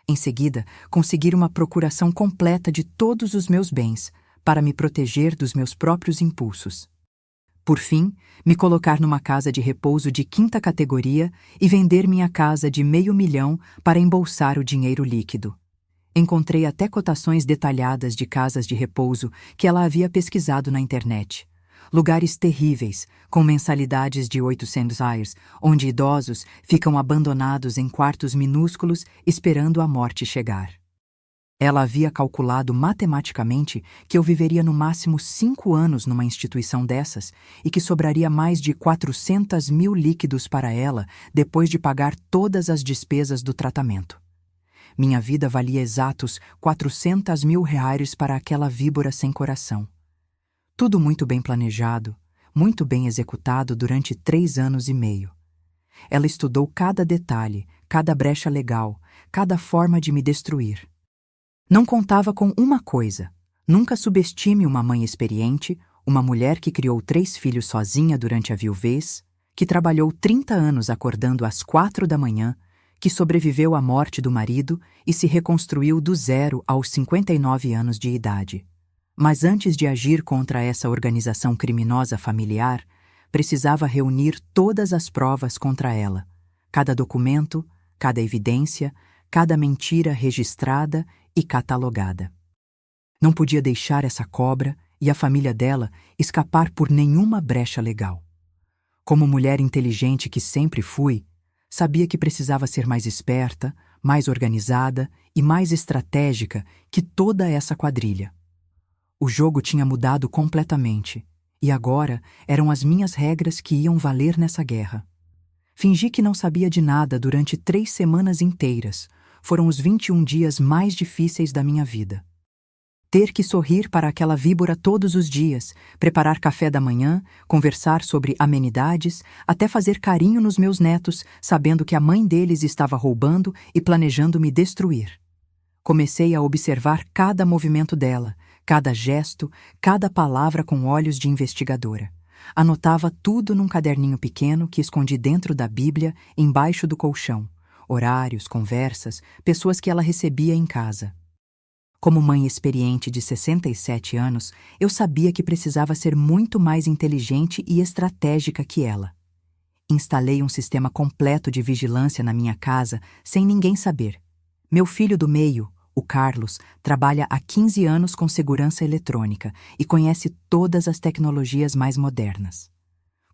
[SPEAKER 1] Em seguida, conseguir uma procuração completa de todos os meus bens para me proteger dos meus próprios impulsos. Por fim, me colocar numa casa de repouso de 5ª categoria e vender minha casa de $500.000 para embolsar o dinheiro líquido. Encontrei até cotações detalhadas de casas de repouso que ela havia pesquisado na internet. Lugares terríveis, com mensalidades de $800, onde idosos ficam abandonados em quartos minúsculos esperando a morte chegar. Ela havia calculado matematicamente que eu viveria no máximo 5 anos numa instituição dessas e que sobraria mais de 400.000 líquidos para ela depois de pagar todas as despesas do tratamento. Minha vida valia exatos R$400.000 para aquela víbora sem coração. Tudo muito bem planejado, muito bem executado durante 3 anos e meio. Ela estudou cada detalhe, cada brecha legal, cada forma de me destruir. Não contava com uma coisa: nunca subestime uma mãe experiente, uma mulher que criou 3 filhos sozinha durante a viuvez, que trabalhou 30 anos acordando às 4 da manhã, que sobreviveu à morte do marido e se reconstruiu do zero aos 59 anos de idade. Mas antes de agir contra essa organização criminosa familiar, precisava reunir todas as provas contra ela, cada documento, cada evidência, cada mentira registrada e catalogada. Não podia deixar essa cobra e a família dela escapar por nenhuma brecha legal. Como mulher inteligente que sempre fui, sabia que precisava ser mais esperta, mais organizada e mais estratégica que toda essa quadrilha. O jogo tinha mudado completamente, e agora eram as minhas regras que iam valer nessa guerra. Fingi que não sabia de nada durante 3 semanas inteiras. Foram os 21 dias mais difíceis da minha vida. Ter que sorrir para aquela víbora todos os dias, preparar café da manhã, conversar sobre amenidades, até fazer carinho nos meus netos, sabendo que a mãe deles estava roubando e planejando me destruir. Comecei a observar cada movimento dela, cada gesto, cada palavra com olhos de investigadora. Anotava tudo num caderninho pequeno que escondi dentro da Bíblia, embaixo do colchão. Horários, conversas, pessoas que ela recebia em casa. Como mãe experiente de 67 anos, eu sabia que precisava ser muito mais inteligente e estratégica que ela. Instalei um sistema completo de vigilância na minha casa sem ninguém saber. Meu filho do meio, o Carlos, trabalha há 15 anos com segurança eletrônica e conhece todas as tecnologias mais modernas.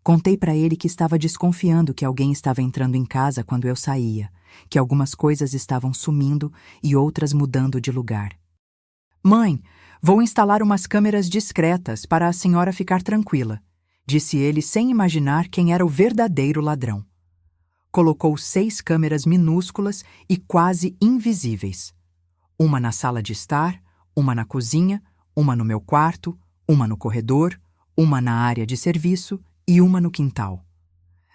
[SPEAKER 1] Contei para ele que estava desconfiando que alguém estava entrando em casa quando eu saía, que algumas coisas estavam sumindo e outras mudando de lugar. «Mãe, vou instalar umas câmeras discretas para a senhora ficar tranquila», disse ele sem imaginar quem era o verdadeiro ladrão. Colocou 6 câmeras minúsculas e quase invisíveis. Uma na sala de estar, uma na cozinha, uma no meu quarto, uma no corredor, uma na área de serviço e uma no quintal.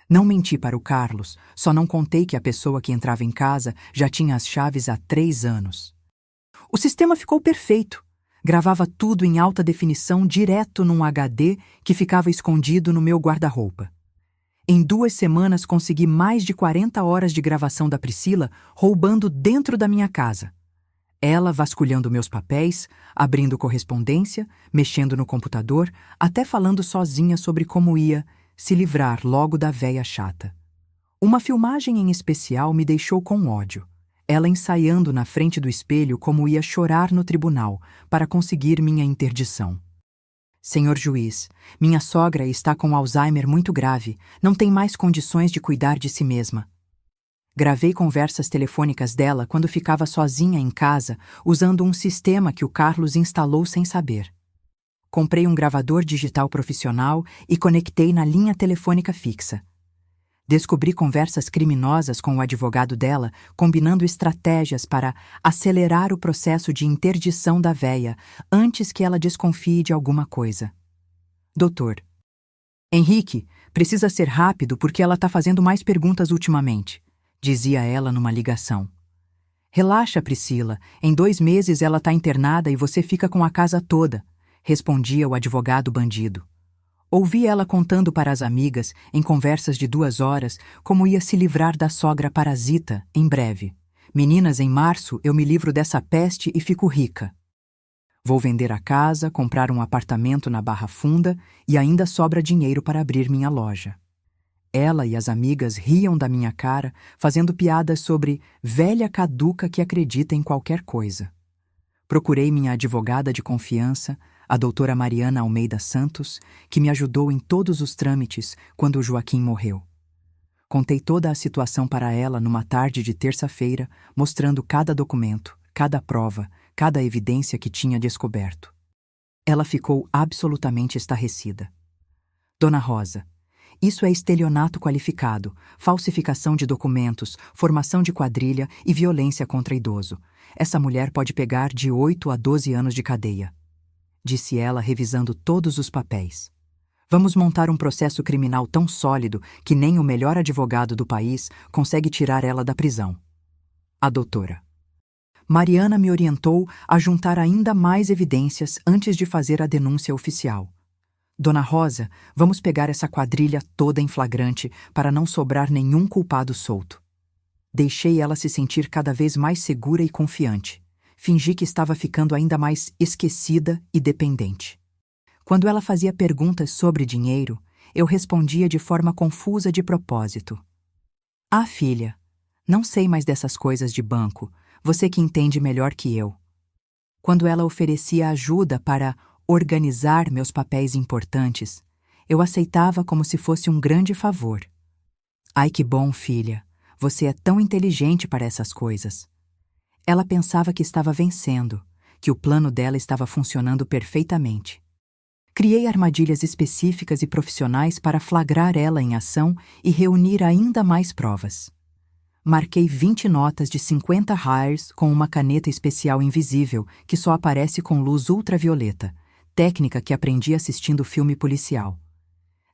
[SPEAKER 1] Não menti para o Carlos, só não contei que a pessoa que entrava em casa já tinha as chaves há 3 anos. O sistema ficou perfeito. Gravava tudo em alta definição direto num HD que ficava escondido no meu guarda-roupa. Em 2 semanas consegui mais de 40 horas de gravação da Priscila roubando dentro da minha casa. Ela vasculhando meus papéis, abrindo correspondência, mexendo no computador, até falando sozinha sobre como ia se livrar logo da véia chata. Uma filmagem em especial me deixou com ódio. Ela ensaiando na frente do espelho como ia chorar no tribunal para conseguir minha interdição. Senhor juiz, minha sogra está com Alzheimer muito grave, não tem mais condições de cuidar de si mesma. Gravei conversas telefônicas dela quando ficava sozinha em casa, usando um sistema que o Carlos instalou sem saber. Comprei um gravador digital profissional e conectei na linha telefônica fixa. Descobri conversas criminosas com o advogado dela, combinando estratégias para acelerar o processo de interdição da véia antes que ela desconfie de alguma coisa. Doutor: Henrique, precisa ser rápido porque ela está fazendo mais perguntas ultimamente, dizia ela numa ligação. Relaxa, Priscila, em 2 meses ela está internada e você fica com a casa toda, respondia o advogado bandido. Ouvi ela contando para as amigas, em conversas de 2 horas, como ia se livrar da sogra parasita em breve. Meninas, em março eu me livro dessa peste e fico rica. Vou vender a casa, comprar um apartamento na Barra Funda e ainda sobra dinheiro para abrir minha loja. Ela e as amigas riam da minha cara, fazendo piadas sobre velha caduca que acredita em qualquer coisa. Procurei minha advogada de confiança, a doutora Mariana Almeida Santos, que me ajudou em todos os trâmites quando o Joaquim morreu. Contei toda a situação para ela numa tarde de terça-feira, mostrando cada documento, cada prova, cada evidência que tinha descoberto. Ela ficou absolutamente estarrecida. Dona Rosa, isso é estelionato qualificado, falsificação de documentos, formação de quadrilha e violência contra idoso. Essa mulher pode pegar de 8 a 12 anos de cadeia, disse ela, revisando todos os papéis. Vamos montar um processo criminal tão sólido que nem o melhor advogado do país consegue tirar ela da prisão. A doutora Mariana me orientou a juntar ainda mais evidências antes de fazer a denúncia oficial. Dona Rosa, vamos pegar essa quadrilha toda em flagrante para não sobrar nenhum culpado solto. Deixei ela se sentir cada vez mais segura e confiante. Fingi que estava ficando ainda mais esquecida e dependente. Quando ela fazia perguntas sobre dinheiro, eu respondia de forma confusa de propósito. Ah, filha, não sei mais dessas coisas de banco, você que entende melhor que eu. Quando ela oferecia ajuda para organizar meus papéis importantes, eu aceitava como se fosse um grande favor. Ai, que bom, filha, você é tão inteligente para essas coisas. Ela pensava que estava vencendo, que o plano dela estava funcionando perfeitamente. Criei armadilhas específicas e profissionais para flagrar ela em ação e reunir ainda mais provas. Marquei 20 notas de 50 reais com uma caneta especial invisível que só aparece com luz ultravioleta, técnica que aprendi assistindo filme policial.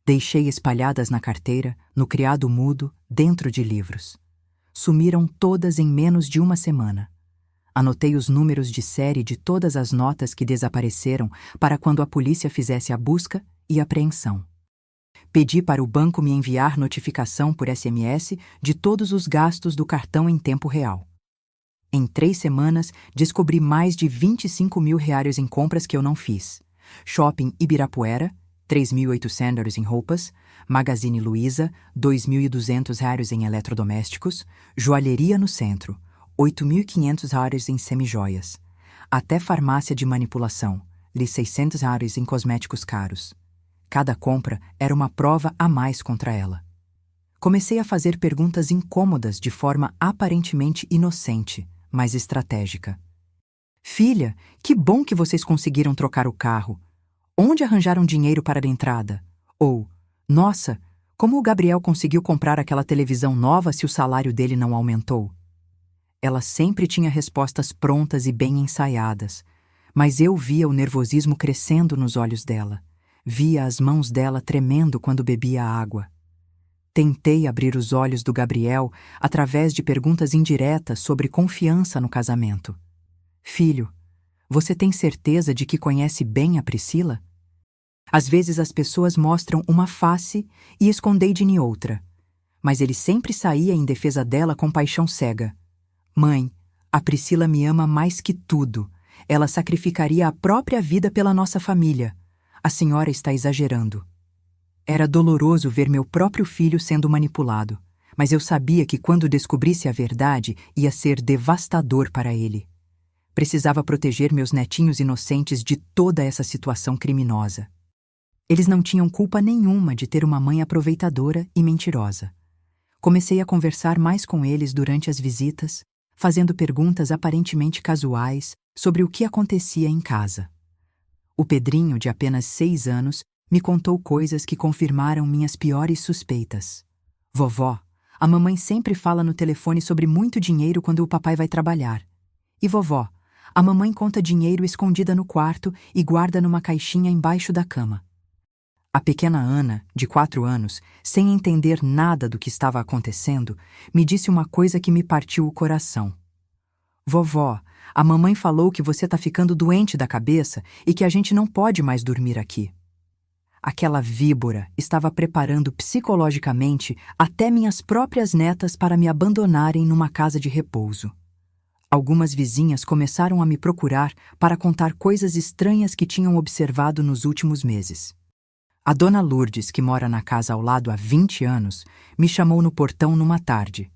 [SPEAKER 1] Deixei espalhadas na carteira, no criado mudo, dentro de livros. Sumiram todas em menos de 1 semana. Anotei os números de série de todas as notas que desapareceram para quando a polícia fizesse a busca e apreensão. Pedi para o banco me enviar notificação por SMS de todos os gastos do cartão em tempo real. Em 3 semanas, descobri mais de 25 mil reais em compras que eu não fiz. Shopping Ibirapuera, 3.800 em roupas, Magazine Luiza, 2.200 reais em eletrodomésticos, joalheria no centro, 8.500 reais em semijoias, até farmácia de manipulação, li 600 reais em cosméticos caros. Cada compra era uma prova a mais contra ela. Comecei a fazer perguntas incômodas de forma aparentemente inocente, mas estratégica. Filha, que bom que vocês conseguiram trocar o carro. Onde arranjaram dinheiro para a entrada? Ou, nossa, como o Gabriel conseguiu comprar aquela televisão nova se o salário dele não aumentou? Ela sempre tinha respostas prontas e bem ensaiadas, mas eu via o nervosismo crescendo nos olhos dela. Via as mãos dela tremendo quando bebia água. Tentei abrir os olhos do Gabriel através de perguntas indiretas sobre confiança no casamento. Filho, você tem certeza de que conhece bem a Priscila? Às vezes as pessoas mostram uma face e escondem outra, mas ele sempre saía em defesa dela com paixão cega. Mãe, a Priscila me ama mais que tudo. Ela sacrificaria a própria vida pela nossa família. A senhora está exagerando. Era doloroso ver meu próprio filho sendo manipulado, mas eu sabia que quando descobrisse a verdade ia ser devastador para ele. Precisava proteger meus netinhos inocentes de toda essa situação criminosa. Eles não tinham culpa nenhuma de ter uma mãe aproveitadora e mentirosa. Comecei a conversar mais com eles durante as visitas, fazendo perguntas aparentemente casuais sobre o que acontecia em casa. O Pedrinho, de apenas 6 anos, me contou coisas que confirmaram minhas piores suspeitas. Vovó, a mamãe sempre fala no telefone sobre muito dinheiro quando o papai vai trabalhar. E vovó, a mamãe conta dinheiro escondida no quarto e guarda numa caixinha embaixo da cama. A pequena Ana, de 4 anos, sem entender nada do que estava acontecendo, me disse uma coisa que me partiu o coração. Vovó, a mamãe falou que você está ficando doente da cabeça e que a gente não pode mais dormir aqui. Aquela víbora estava preparando psicologicamente até minhas próprias netas para me abandonarem numa casa de repouso. Algumas vizinhas começaram a me procurar para contar coisas estranhas que tinham observado nos últimos meses. A dona Lourdes, que mora na casa ao lado há 20 anos, me chamou no portão numa tarde.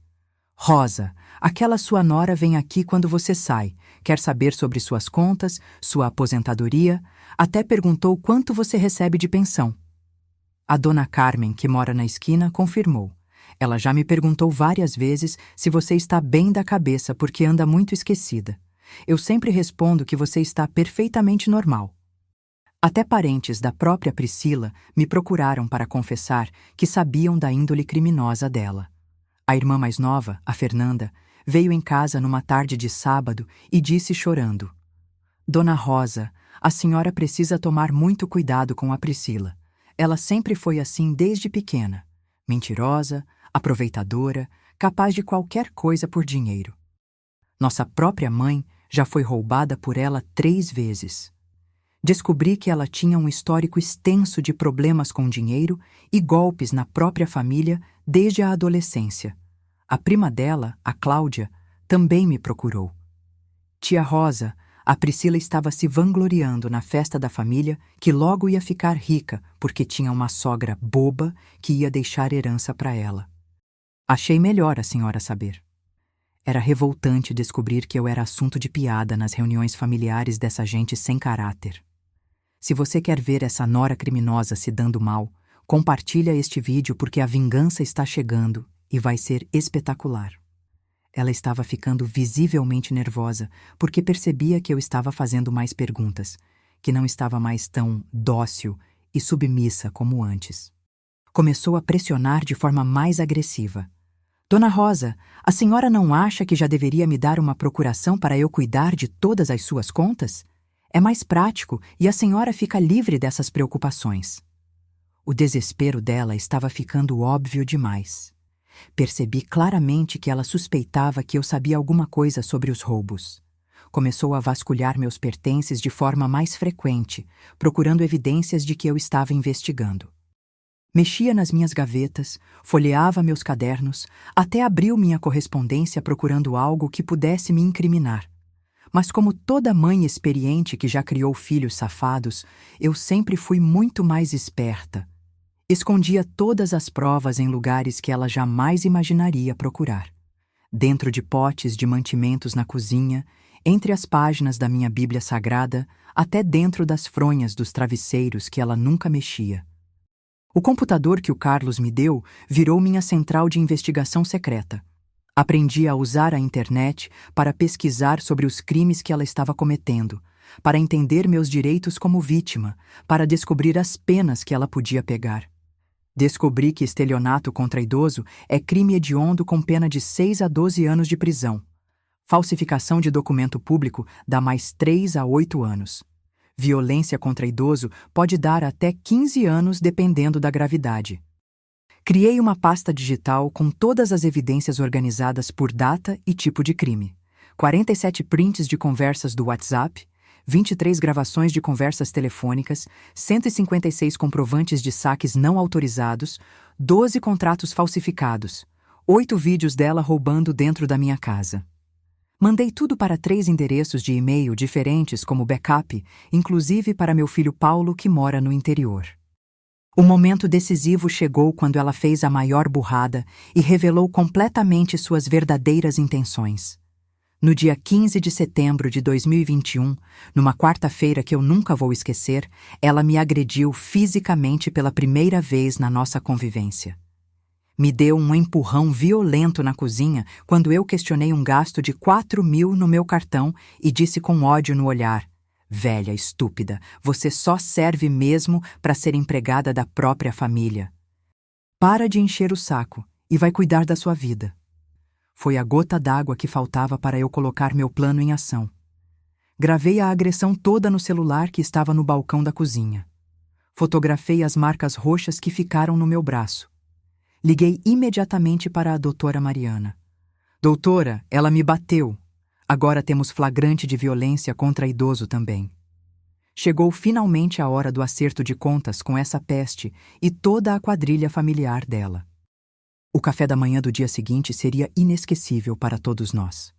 [SPEAKER 1] Rosa, aquela sua nora vem aqui quando você sai, quer saber sobre suas contas, sua aposentadoria, até perguntou quanto você recebe de pensão. A dona Carmen, que mora na esquina, confirmou. Ela já me perguntou várias vezes se você está bem da cabeça porque anda muito esquecida. Eu sempre respondo que você está perfeitamente normal. Até parentes da própria Priscila me procuraram para confessar que sabiam da índole criminosa dela. A irmã mais nova, a Fernanda, veio em casa numa tarde de sábado e disse chorando: Dona Rosa, a senhora precisa tomar muito cuidado com a Priscila. Ela sempre foi assim desde pequena. Mentirosa, aproveitadora, capaz de qualquer coisa por dinheiro. Nossa própria mãe já foi roubada por ela 3 vezes. Descobri que ela tinha um histórico extenso de problemas com dinheiro e golpes na própria família desde a adolescência. A prima dela, a Cláudia, também me procurou. Tia Rosa, a Priscila estava se vangloriando na festa da família que logo ia ficar rica porque tinha uma sogra boba que ia deixar herança para ela. Achei melhor a senhora saber. Era revoltante descobrir que eu era assunto de piada nas reuniões familiares dessa gente sem caráter. Se você quer ver essa nora criminosa se dando mal, compartilha este vídeo porque a vingança está chegando e vai ser espetacular. Ela estava ficando visivelmente nervosa porque percebia que eu estava fazendo mais perguntas, que não estava mais tão dócil e submissa como antes. Começou a pressionar de forma mais agressiva. Dona Rosa, a senhora não acha que já deveria me dar uma procuração para eu cuidar de todas as suas contas? É mais prático e a senhora fica livre dessas preocupações. O desespero dela estava ficando óbvio demais. Percebi claramente que ela suspeitava que eu sabia alguma coisa sobre os roubos. Começou a vasculhar meus pertences de forma mais frequente, procurando evidências de que eu estava investigando. Mexia nas minhas gavetas, folheava meus cadernos, até abriu minha correspondência procurando algo que pudesse me incriminar. Mas como toda mãe experiente que já criou filhos safados, eu sempre fui muito mais esperta. Escondia todas as provas em lugares que ela jamais imaginaria procurar. Dentro de potes de mantimentos na cozinha, entre as páginas da minha Bíblia Sagrada, até dentro das fronhas dos travesseiros que ela nunca mexia. O computador que o Carlos me deu virou minha central de investigação secreta. Aprendi a usar a internet para pesquisar sobre os crimes que ela estava cometendo, para entender meus direitos como vítima, para descobrir as penas que ela podia pegar. Descobri que estelionato contra idoso é crime hediondo com pena de 6 a 12 anos de prisão. Falsificação de documento público dá mais 3 a 8 anos. Violência contra idoso pode dar até 15 anos dependendo da gravidade. Criei uma pasta digital com todas as evidências organizadas por data e tipo de crime. 47 prints de conversas do WhatsApp, 23 gravações de conversas telefônicas, 156 comprovantes de saques não autorizados, 12 contratos falsificados, 8 vídeos dela roubando dentro da minha casa. Mandei tudo para 3 endereços de e-mail diferentes como backup, inclusive para meu filho Paulo, que mora no interior. O momento decisivo chegou quando ela fez a maior burrada e revelou completamente suas verdadeiras intenções. No dia 15 de setembro de 2021, numa quarta-feira que eu nunca vou esquecer, ela me agrediu fisicamente pela primeira vez na nossa convivência. Me deu um empurrão violento na cozinha quando eu questionei um gasto de 4.000 no meu cartão e disse com ódio no olhar: Velha estúpida, você só serve mesmo para ser empregada da própria família. Para de encher o saco e vai cuidar da sua vida. Foi a gota d'água que faltava para eu colocar meu plano em ação. Gravei a agressão toda no celular que estava no balcão da cozinha. Fotografei as marcas roxas que ficaram no meu braço. Liguei imediatamente para a doutora Mariana. Doutora, ela me bateu. Agora temos flagrante de violência contra idoso também. Chegou finalmente a hora do acerto de contas com essa peste e toda a quadrilha familiar dela. O café da manhã do dia seguinte seria inesquecível para todos nós.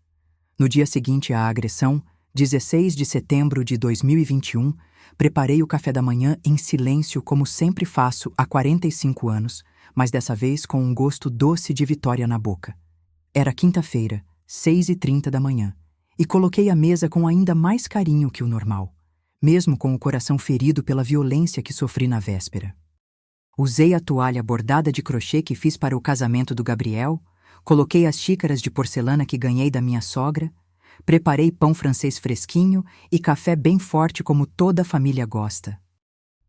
[SPEAKER 1] No dia seguinte à agressão, 16 de setembro de 2021, preparei o café da manhã em silêncio como sempre faço há 45 anos, mas dessa vez com um gosto doce de vitória na boca. Era quinta-feira, 6h30 da manhã, e coloquei a mesa com ainda mais carinho que o normal, mesmo com o coração ferido pela violência que sofri na véspera. Usei a toalha bordada de crochê que fiz para o casamento do Gabriel, coloquei as xícaras de porcelana que ganhei da minha sogra, preparei pão francês fresquinho e café bem forte como toda a família gosta.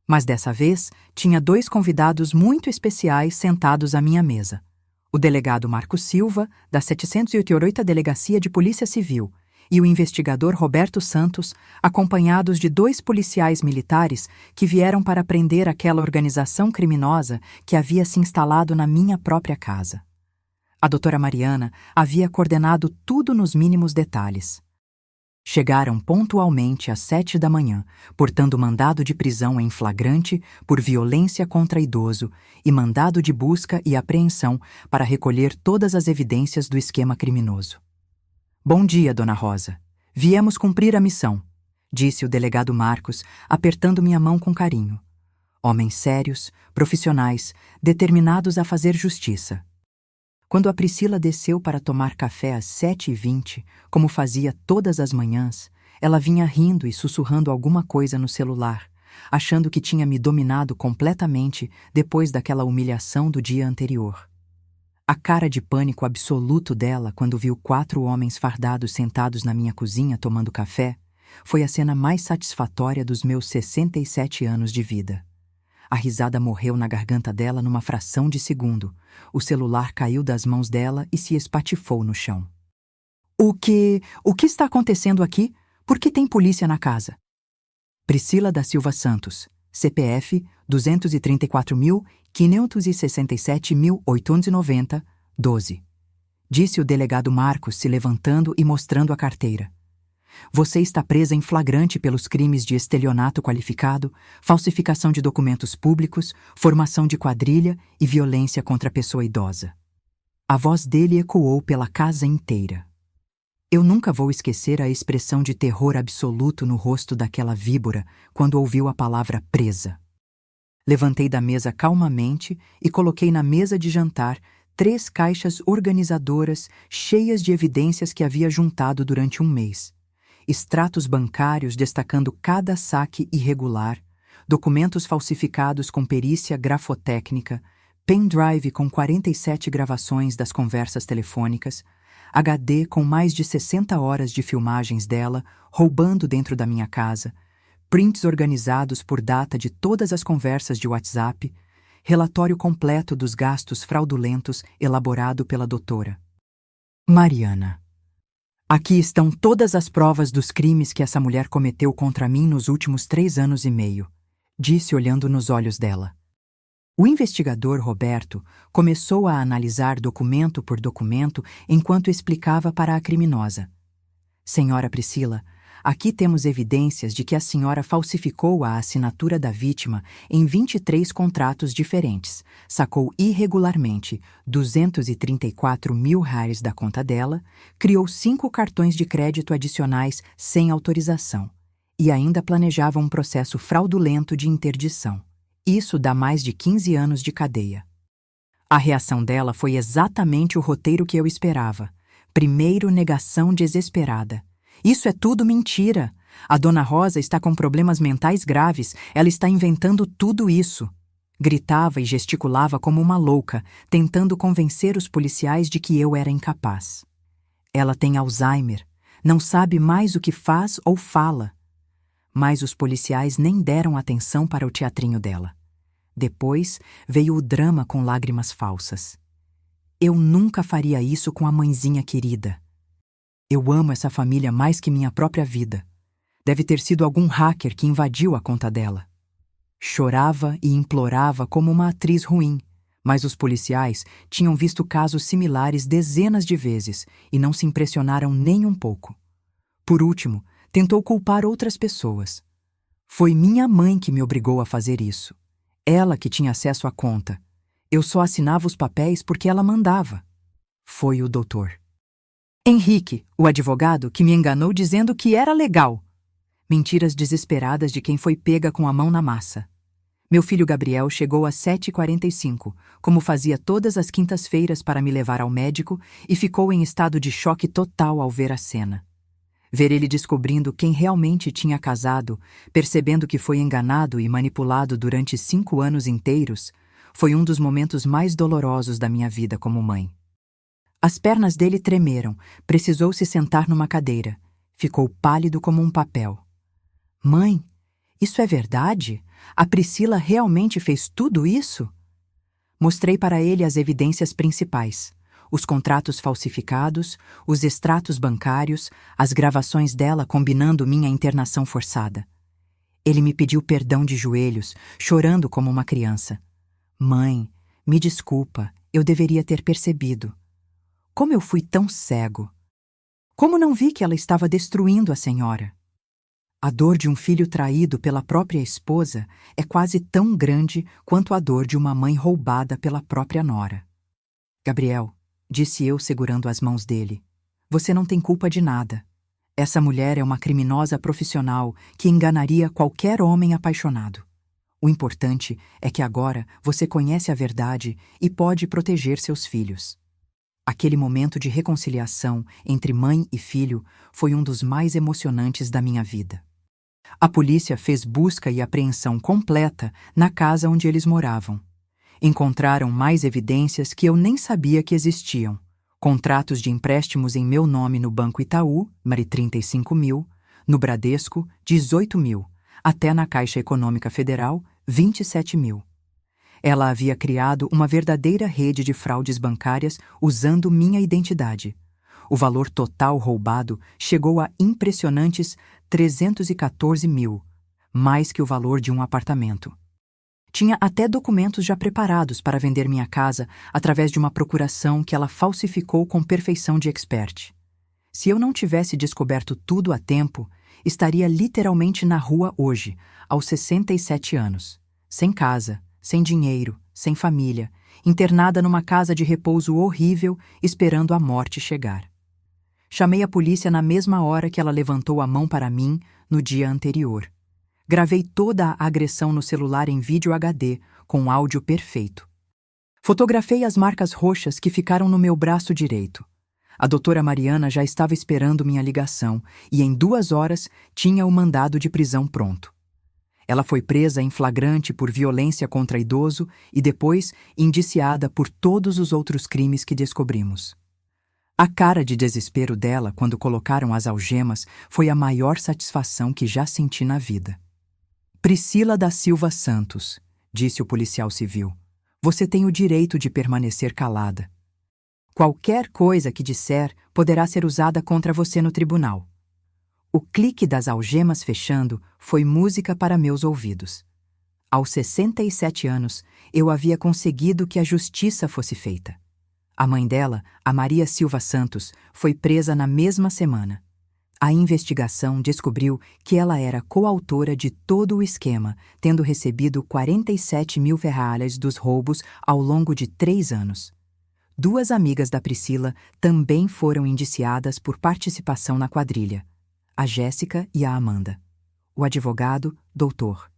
[SPEAKER 1] Mas dessa vez, tinha 2 convidados muito especiais sentados à minha mesa. O delegado Marcos Silva, da 708ª Delegacia de Polícia Civil, e o investigador Roberto Santos, acompanhados de 2 policiais militares que vieram para prender aquela organização criminosa que havia se instalado na minha própria casa. A doutora Mariana havia coordenado tudo nos mínimos detalhes. Chegaram pontualmente às 7 da manhã, portando mandado de prisão em flagrante por violência contra idoso e mandado de busca e apreensão para recolher todas as evidências do esquema criminoso. Bom dia, Dona Rosa. Viemos cumprir a missão, disse o delegado Marcos, apertando minha mão com carinho. Homens sérios, profissionais, determinados a fazer justiça. Quando a Priscila desceu para tomar café às 7h20, como fazia todas as manhãs, ela vinha rindo e sussurrando alguma coisa no celular, achando que tinha me dominado completamente depois daquela humilhação do dia anterior. A cara de pânico absoluto dela quando viu 4 homens fardados sentados na minha cozinha tomando café foi a cena mais satisfatória dos meus 67 anos de vida. A risada morreu na garganta dela numa fração de segundo. O celular caiu das mãos dela e se espatifou no chão. O que está acontecendo aqui? Por que tem polícia na casa? Priscila da Silva Santos, CPF 234.567.890, 12. Disse o delegado Marcos, se levantando e mostrando a carteira. Você está presa em flagrante pelos crimes de estelionato qualificado, falsificação de documentos públicos, formação de quadrilha e violência contra a pessoa idosa. A voz dele ecoou pela casa inteira. Eu nunca vou esquecer a expressão de terror absoluto no rosto daquela víbora quando ouviu a palavra presa. Levantei da mesa calmamente e coloquei na mesa de jantar 3 caixas organizadoras cheias de evidências que havia juntado durante um mês. Extratos bancários destacando cada saque irregular, documentos falsificados com perícia grafotécnica, pendrive com 47 gravações das conversas telefônicas, HD com mais de 60 horas de filmagens dela roubando dentro da minha casa, prints organizados por data de todas as conversas de WhatsApp, relatório completo dos gastos fraudulentos elaborado pela doutora Mariana. Aqui estão todas as provas dos crimes que essa mulher cometeu contra mim nos últimos 3 anos e meio, disse olhando nos olhos dela. O investigador Roberto começou a analisar documento por documento enquanto explicava para a criminosa. Senhora Priscila, aqui temos evidências de que a senhora falsificou a assinatura da vítima em 23 contratos diferentes, sacou irregularmente R$ 234.000 da conta dela, criou 5 cartões de crédito adicionais sem autorização e ainda planejava um processo fraudulento de interdição. Isso dá mais de 15 anos de cadeia. A reação dela foi exatamente o roteiro que eu esperava. Primeiro, negação desesperada. Isso é tudo mentira. A Dona Rosa está com problemas mentais graves. Ela está inventando tudo isso. Gritava e gesticulava como uma louca, tentando convencer os policiais de que eu era incapaz. Ela tem Alzheimer. Não sabe mais o que faz ou fala. mas os policiais nem deram atenção para o teatrinho dela. Depois veio o drama com lágrimas falsas. Eu nunca faria isso com a mãezinha querida. Eu amo essa família mais que minha própria vida. Deve ter sido algum hacker que invadiu a conta dela. Chorava e implorava como uma atriz ruim, mas os policiais tinham visto casos similares dezenas de vezes e não se impressionaram nem um pouco. Por último, tentou culpar outras pessoas. Foi minha mãe que me obrigou a fazer isso. Ela que tinha acesso à conta. Eu só assinava os papéis porque ela mandava. Foi o doutor Henrique, o advogado, que me enganou dizendo que era legal. Mentiras desesperadas de quem foi pega com a mão na massa. Meu filho Gabriel chegou às 7h45, como fazia todas as quintas-feiras para me levar ao médico, e ficou em estado de choque total ao ver a cena. Ver ele descobrindo quem realmente tinha casado, percebendo que foi enganado e manipulado durante 5 anos inteiros, foi um dos momentos mais dolorosos da minha vida como mãe. As pernas dele tremeram, precisou se sentar numa cadeira. Ficou pálido como um papel. Mãe, isso é verdade? A Priscila realmente fez tudo isso? Mostrei para ele as evidências principais: os contratos falsificados, os extratos bancários, as gravações dela combinando minha internação forçada. Ele me pediu perdão de joelhos, chorando como uma criança. Mãe, me desculpa, eu deveria ter percebido. Como eu fui tão cego? Como não vi que ela estava destruindo a senhora? A dor de um filho traído pela própria esposa é quase tão grande quanto a dor de uma mãe roubada pela própria nora. Gabriel, disse eu segurando as mãos dele, você não tem culpa de nada. Essa mulher é uma criminosa profissional que enganaria qualquer homem apaixonado. O importante é que agora você conhece a verdade e pode proteger seus filhos. Aquele momento de reconciliação entre mãe e filho foi um dos mais emocionantes da minha vida. A polícia fez busca e apreensão completa na casa onde eles moravam. Encontraram mais evidências que eu nem sabia que existiam. Contratos de empréstimos em meu nome no Banco Itaú, 35 mil, no Bradesco, 18 mil, até na Caixa Econômica Federal, 27 mil. Ela havia criado uma verdadeira rede de fraudes bancárias usando minha identidade. O valor total roubado chegou a impressionantes 314 mil, mais que o valor de um apartamento. Tinha até documentos já preparados para vender minha casa através de uma procuração que ela falsificou com perfeição de expert. Se eu não tivesse descoberto tudo a tempo, estaria literalmente na rua hoje, aos 67 anos, sem casa, sem dinheiro, sem família, internada numa casa de repouso horrível, esperando a morte chegar. Chamei a polícia na mesma hora que ela levantou a mão para mim no dia anterior. Gravei toda a agressão no celular em vídeo HD, com áudio perfeito. Fotografei as marcas roxas que ficaram no meu braço direito. A doutora Mariana já estava esperando minha ligação e em 2 horas tinha o mandado de prisão pronto. Ela foi presa em flagrante por violência contra idoso e depois indiciada por todos os outros crimes que descobrimos. A cara de desespero dela quando colocaram as algemas foi a maior satisfação que já senti na vida. Priscila da Silva Santos, disse o policial civil, você tem o direito de permanecer calada. Qualquer coisa que disser poderá ser usada contra você no tribunal. O clique das algemas fechando foi música para meus ouvidos. Aos 67 anos, eu havia conseguido que a justiça fosse feita. A mãe dela, a Maria Silva Santos, foi presa na mesma semana. A investigação descobriu que ela era coautora de todo o esquema, tendo recebido 47 mil ferralhas dos roubos ao longo de 3 anos. 2 amigas da Priscila também foram indiciadas por participação na quadrilha, a Jéssica e a Amanda. O advogado, doutor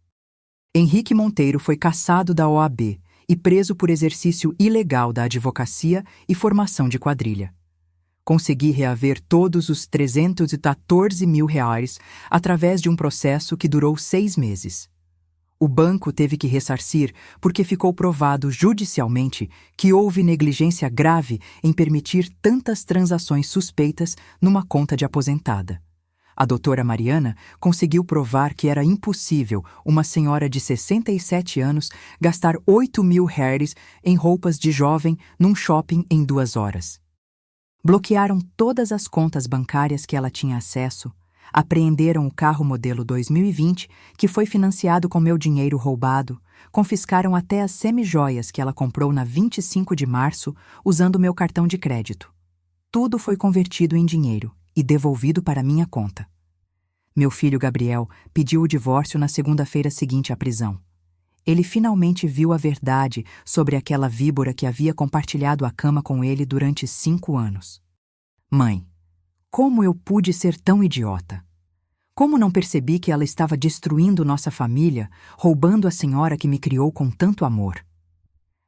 [SPEAKER 1] Henrique Monteiro, foi cassado da OAB e preso por exercício ilegal da advocacia e formação de quadrilha. Consegui reaver todos os 314 mil reais através de um processo que durou 6 meses. O banco teve que ressarcir porque ficou provado judicialmente que houve negligência grave em permitir tantas transações suspeitas numa conta de aposentada. A doutora Mariana conseguiu provar que era impossível uma senhora de 67 anos gastar 8.000 reais em roupas de jovem num shopping em 2 horas. Bloquearam todas as contas bancárias que ela tinha acesso, apreenderam o carro modelo 2020, que foi financiado com meu dinheiro roubado, confiscaram até as semijoias que ela comprou na 25 de março usando meu cartão de crédito. Tudo foi convertido em dinheiro e devolvido para minha conta. Meu filho Gabriel pediu o divórcio na segunda-feira seguinte à prisão. Ele finalmente viu a verdade sobre aquela víbora que havia compartilhado a cama com ele durante 5 anos. Mãe, como eu pude ser tão idiota? Como não percebi que ela estava destruindo nossa família, roubando a senhora que me criou com tanto amor?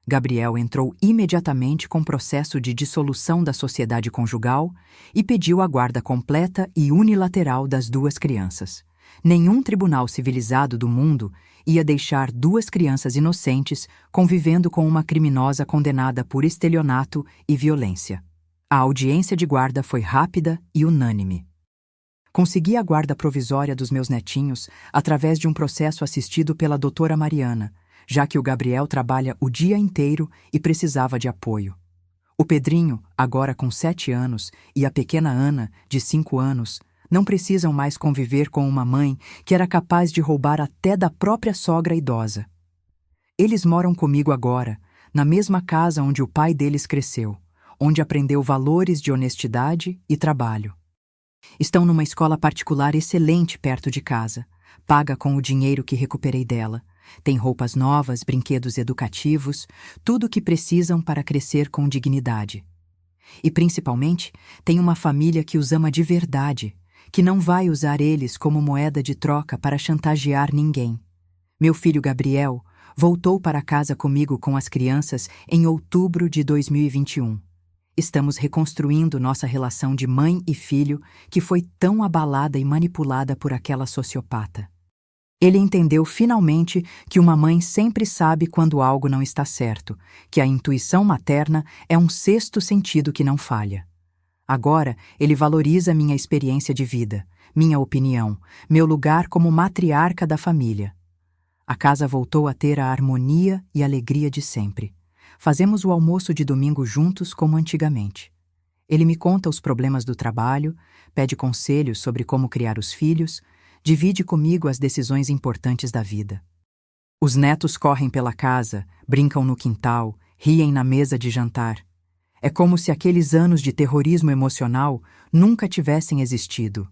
[SPEAKER 1] Gabriel entrou imediatamente com processo de dissolução da sociedade conjugal e pediu a guarda completa e unilateral das 2 crianças. Nenhum tribunal civilizado do mundo ia deixar 2 crianças inocentes convivendo com uma criminosa condenada por estelionato e violência. A audiência de guarda foi rápida e unânime. Consegui a guarda provisória dos meus netinhos através de um processo assistido pela doutora Mariana, já que o Gabriel trabalha o dia inteiro e precisava de apoio. O Pedrinho, agora com 7 anos, e a pequena Ana, de 5 anos, não precisam mais conviver com uma mãe que era capaz de roubar até da própria sogra idosa. Eles moram comigo agora, na mesma casa onde o pai deles cresceu, onde aprendeu valores de honestidade e trabalho. Estão numa escola particular excelente perto de casa, paga com o dinheiro que recuperei dela. Tem roupas novas, brinquedos educativos, tudo o que precisam para crescer com dignidade. E, principalmente, tem uma família que os ama de verdade, que não vai usar eles como moeda de troca para chantagear ninguém. Meu filho Gabriel voltou para casa comigo com as crianças em outubro de 2021. Estamos reconstruindo nossa relação de mãe e filho que foi tão abalada e manipulada por aquela sociopata. Ele entendeu finalmente que uma mãe sempre sabe quando algo não está certo, que a intuição materna é um 6º sentido que não falha. Agora, ele valoriza minha experiência de vida, minha opinião, meu lugar como matriarca da família. A casa voltou a ter a harmonia e alegria de sempre. Fazemos o almoço de domingo juntos como antigamente. Ele me conta os problemas do trabalho, pede conselhos sobre como criar os filhos, divide comigo as decisões importantes da vida. Os netos correm pela casa, brincam no quintal, riem na mesa de jantar. É como se aqueles anos de terrorismo emocional nunca tivessem existido.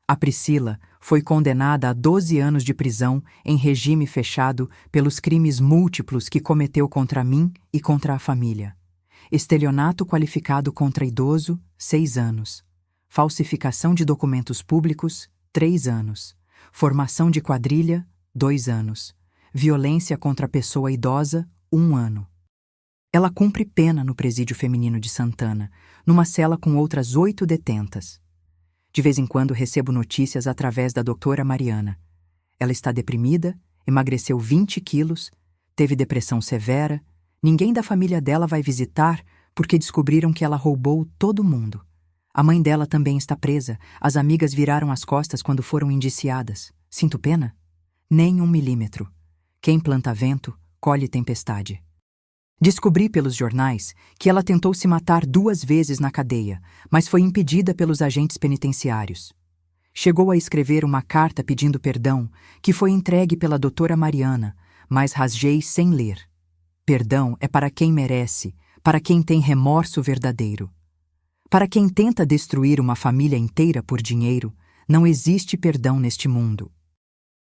[SPEAKER 1] A Priscila foi condenada a 12 anos de prisão em regime fechado pelos crimes múltiplos que cometeu contra mim e contra a família. Estelionato qualificado contra idoso, 6 anos. Falsificação de documentos públicos, 3 anos. Formação de quadrilha, 2 anos. Violência contra a pessoa idosa, 1 ano. Ela cumpre pena no presídio feminino de Santana, numa cela com outras 8 detentas. De vez em quando recebo notícias através da doutora Mariana. Ela está deprimida, emagreceu 20 quilos, teve depressão severa, ninguém da família dela vai visitar porque descobriram que ela roubou todo mundo. A mãe dela também está presa, as amigas viraram as costas quando foram indiciadas. Sinto pena? Nem 1 milímetro. Quem planta vento, colhe tempestade. Descobri pelos jornais que ela tentou se matar 2 vezes na cadeia, mas foi impedida pelos agentes penitenciários. Chegou a escrever uma carta pedindo perdão, que foi entregue pela doutora Mariana, mas rasguei sem ler. Perdão é para quem merece, para quem tem remorso verdadeiro. Para quem tenta destruir uma família inteira por dinheiro, não existe perdão neste mundo.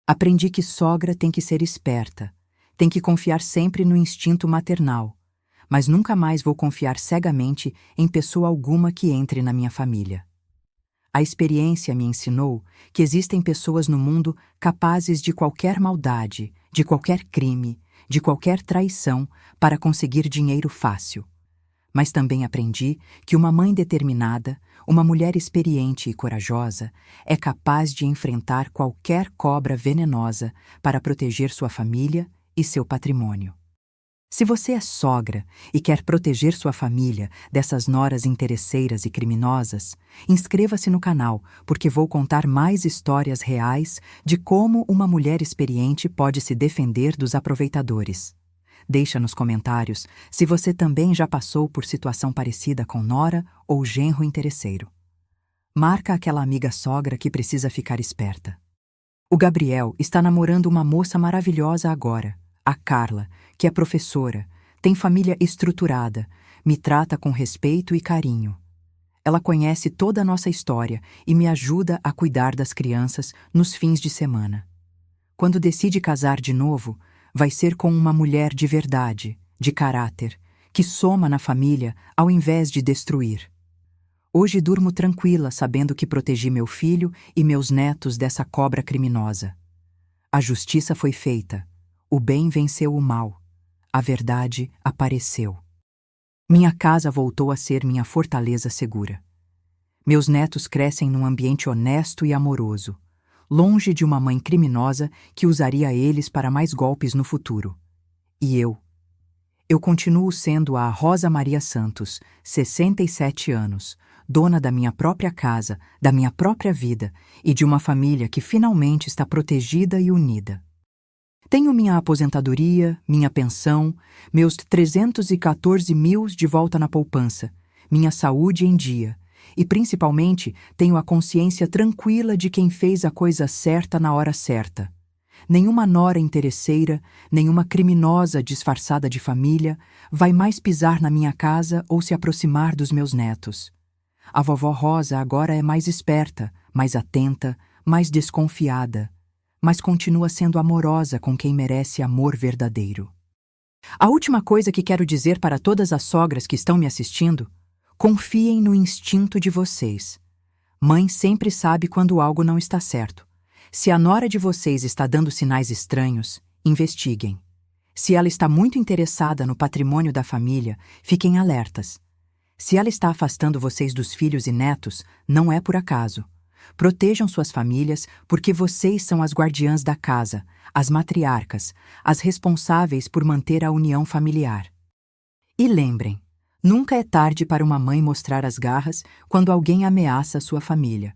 [SPEAKER 1] Aprendi que sogra tem que ser esperta, tem que confiar sempre no instinto maternal, mas nunca mais vou confiar cegamente em pessoa alguma que entre na minha família. A experiência me ensinou que existem pessoas no mundo capazes de qualquer maldade, de qualquer crime, de qualquer traição para conseguir dinheiro fácil. Mas também aprendi que uma mãe determinada, uma mulher experiente e corajosa, é capaz de enfrentar qualquer cobra venenosa para proteger sua família e seu patrimônio. Se você é sogra e quer proteger sua família dessas noras interesseiras e criminosas, inscreva-se no canal, porque vou contar mais histórias reais de como uma mulher experiente pode se defender dos aproveitadores. Deixa nos comentários se você também já passou por situação parecida com nora ou genro interesseiro. Marca aquela amiga sogra que precisa ficar esperta. O Gabriel está namorando uma moça maravilhosa agora, a Carla, que é professora, tem família estruturada, me trata com respeito e carinho. Ela conhece toda a nossa história e me ajuda a cuidar das crianças nos fins de semana. Quando decide casar de novo, vai ser com uma mulher de verdade, de caráter, que soma na família ao invés de destruir. Hoje durmo tranquila sabendo que protegi meu filho e meus netos dessa cobra criminosa. A justiça foi feita. O bem venceu o mal. A verdade apareceu. Minha casa voltou a ser minha fortaleza segura. Meus netos crescem num ambiente honesto e amoroso, longe de uma mãe criminosa que usaria eles para mais golpes no futuro. E eu continuo sendo a Rosa Maria Santos, 67 anos, dona da minha própria casa, da minha própria vida e de uma família que finalmente está protegida e unida. Tenho minha aposentadoria, minha pensão, meus 314 mil de volta na poupança, minha saúde em dia e, principalmente, tenho a consciência tranquila de quem fez a coisa certa na hora certa. Nenhuma nora interesseira, nenhuma criminosa disfarçada de família vai mais pisar na minha casa ou se aproximar dos meus netos. A vovó Rosa agora é mais esperta, mais atenta, mais desconfiada, mas continua sendo amorosa com quem merece amor verdadeiro. A última coisa que quero dizer para todas as sogras que estão me assistindo: confiem no instinto de vocês. Mãe sempre sabe quando algo não está certo. Se a nora de vocês está dando sinais estranhos, investiguem. Se ela está muito interessada no patrimônio da família, fiquem alertas. Se ela está afastando vocês dos filhos e netos, não é por acaso. Protejam suas famílias, porque vocês são as guardiãs da casa, as matriarcas, as responsáveis por manter a união familiar. E lembrem, nunca é tarde para uma mãe mostrar as garras quando alguém ameaça a sua família.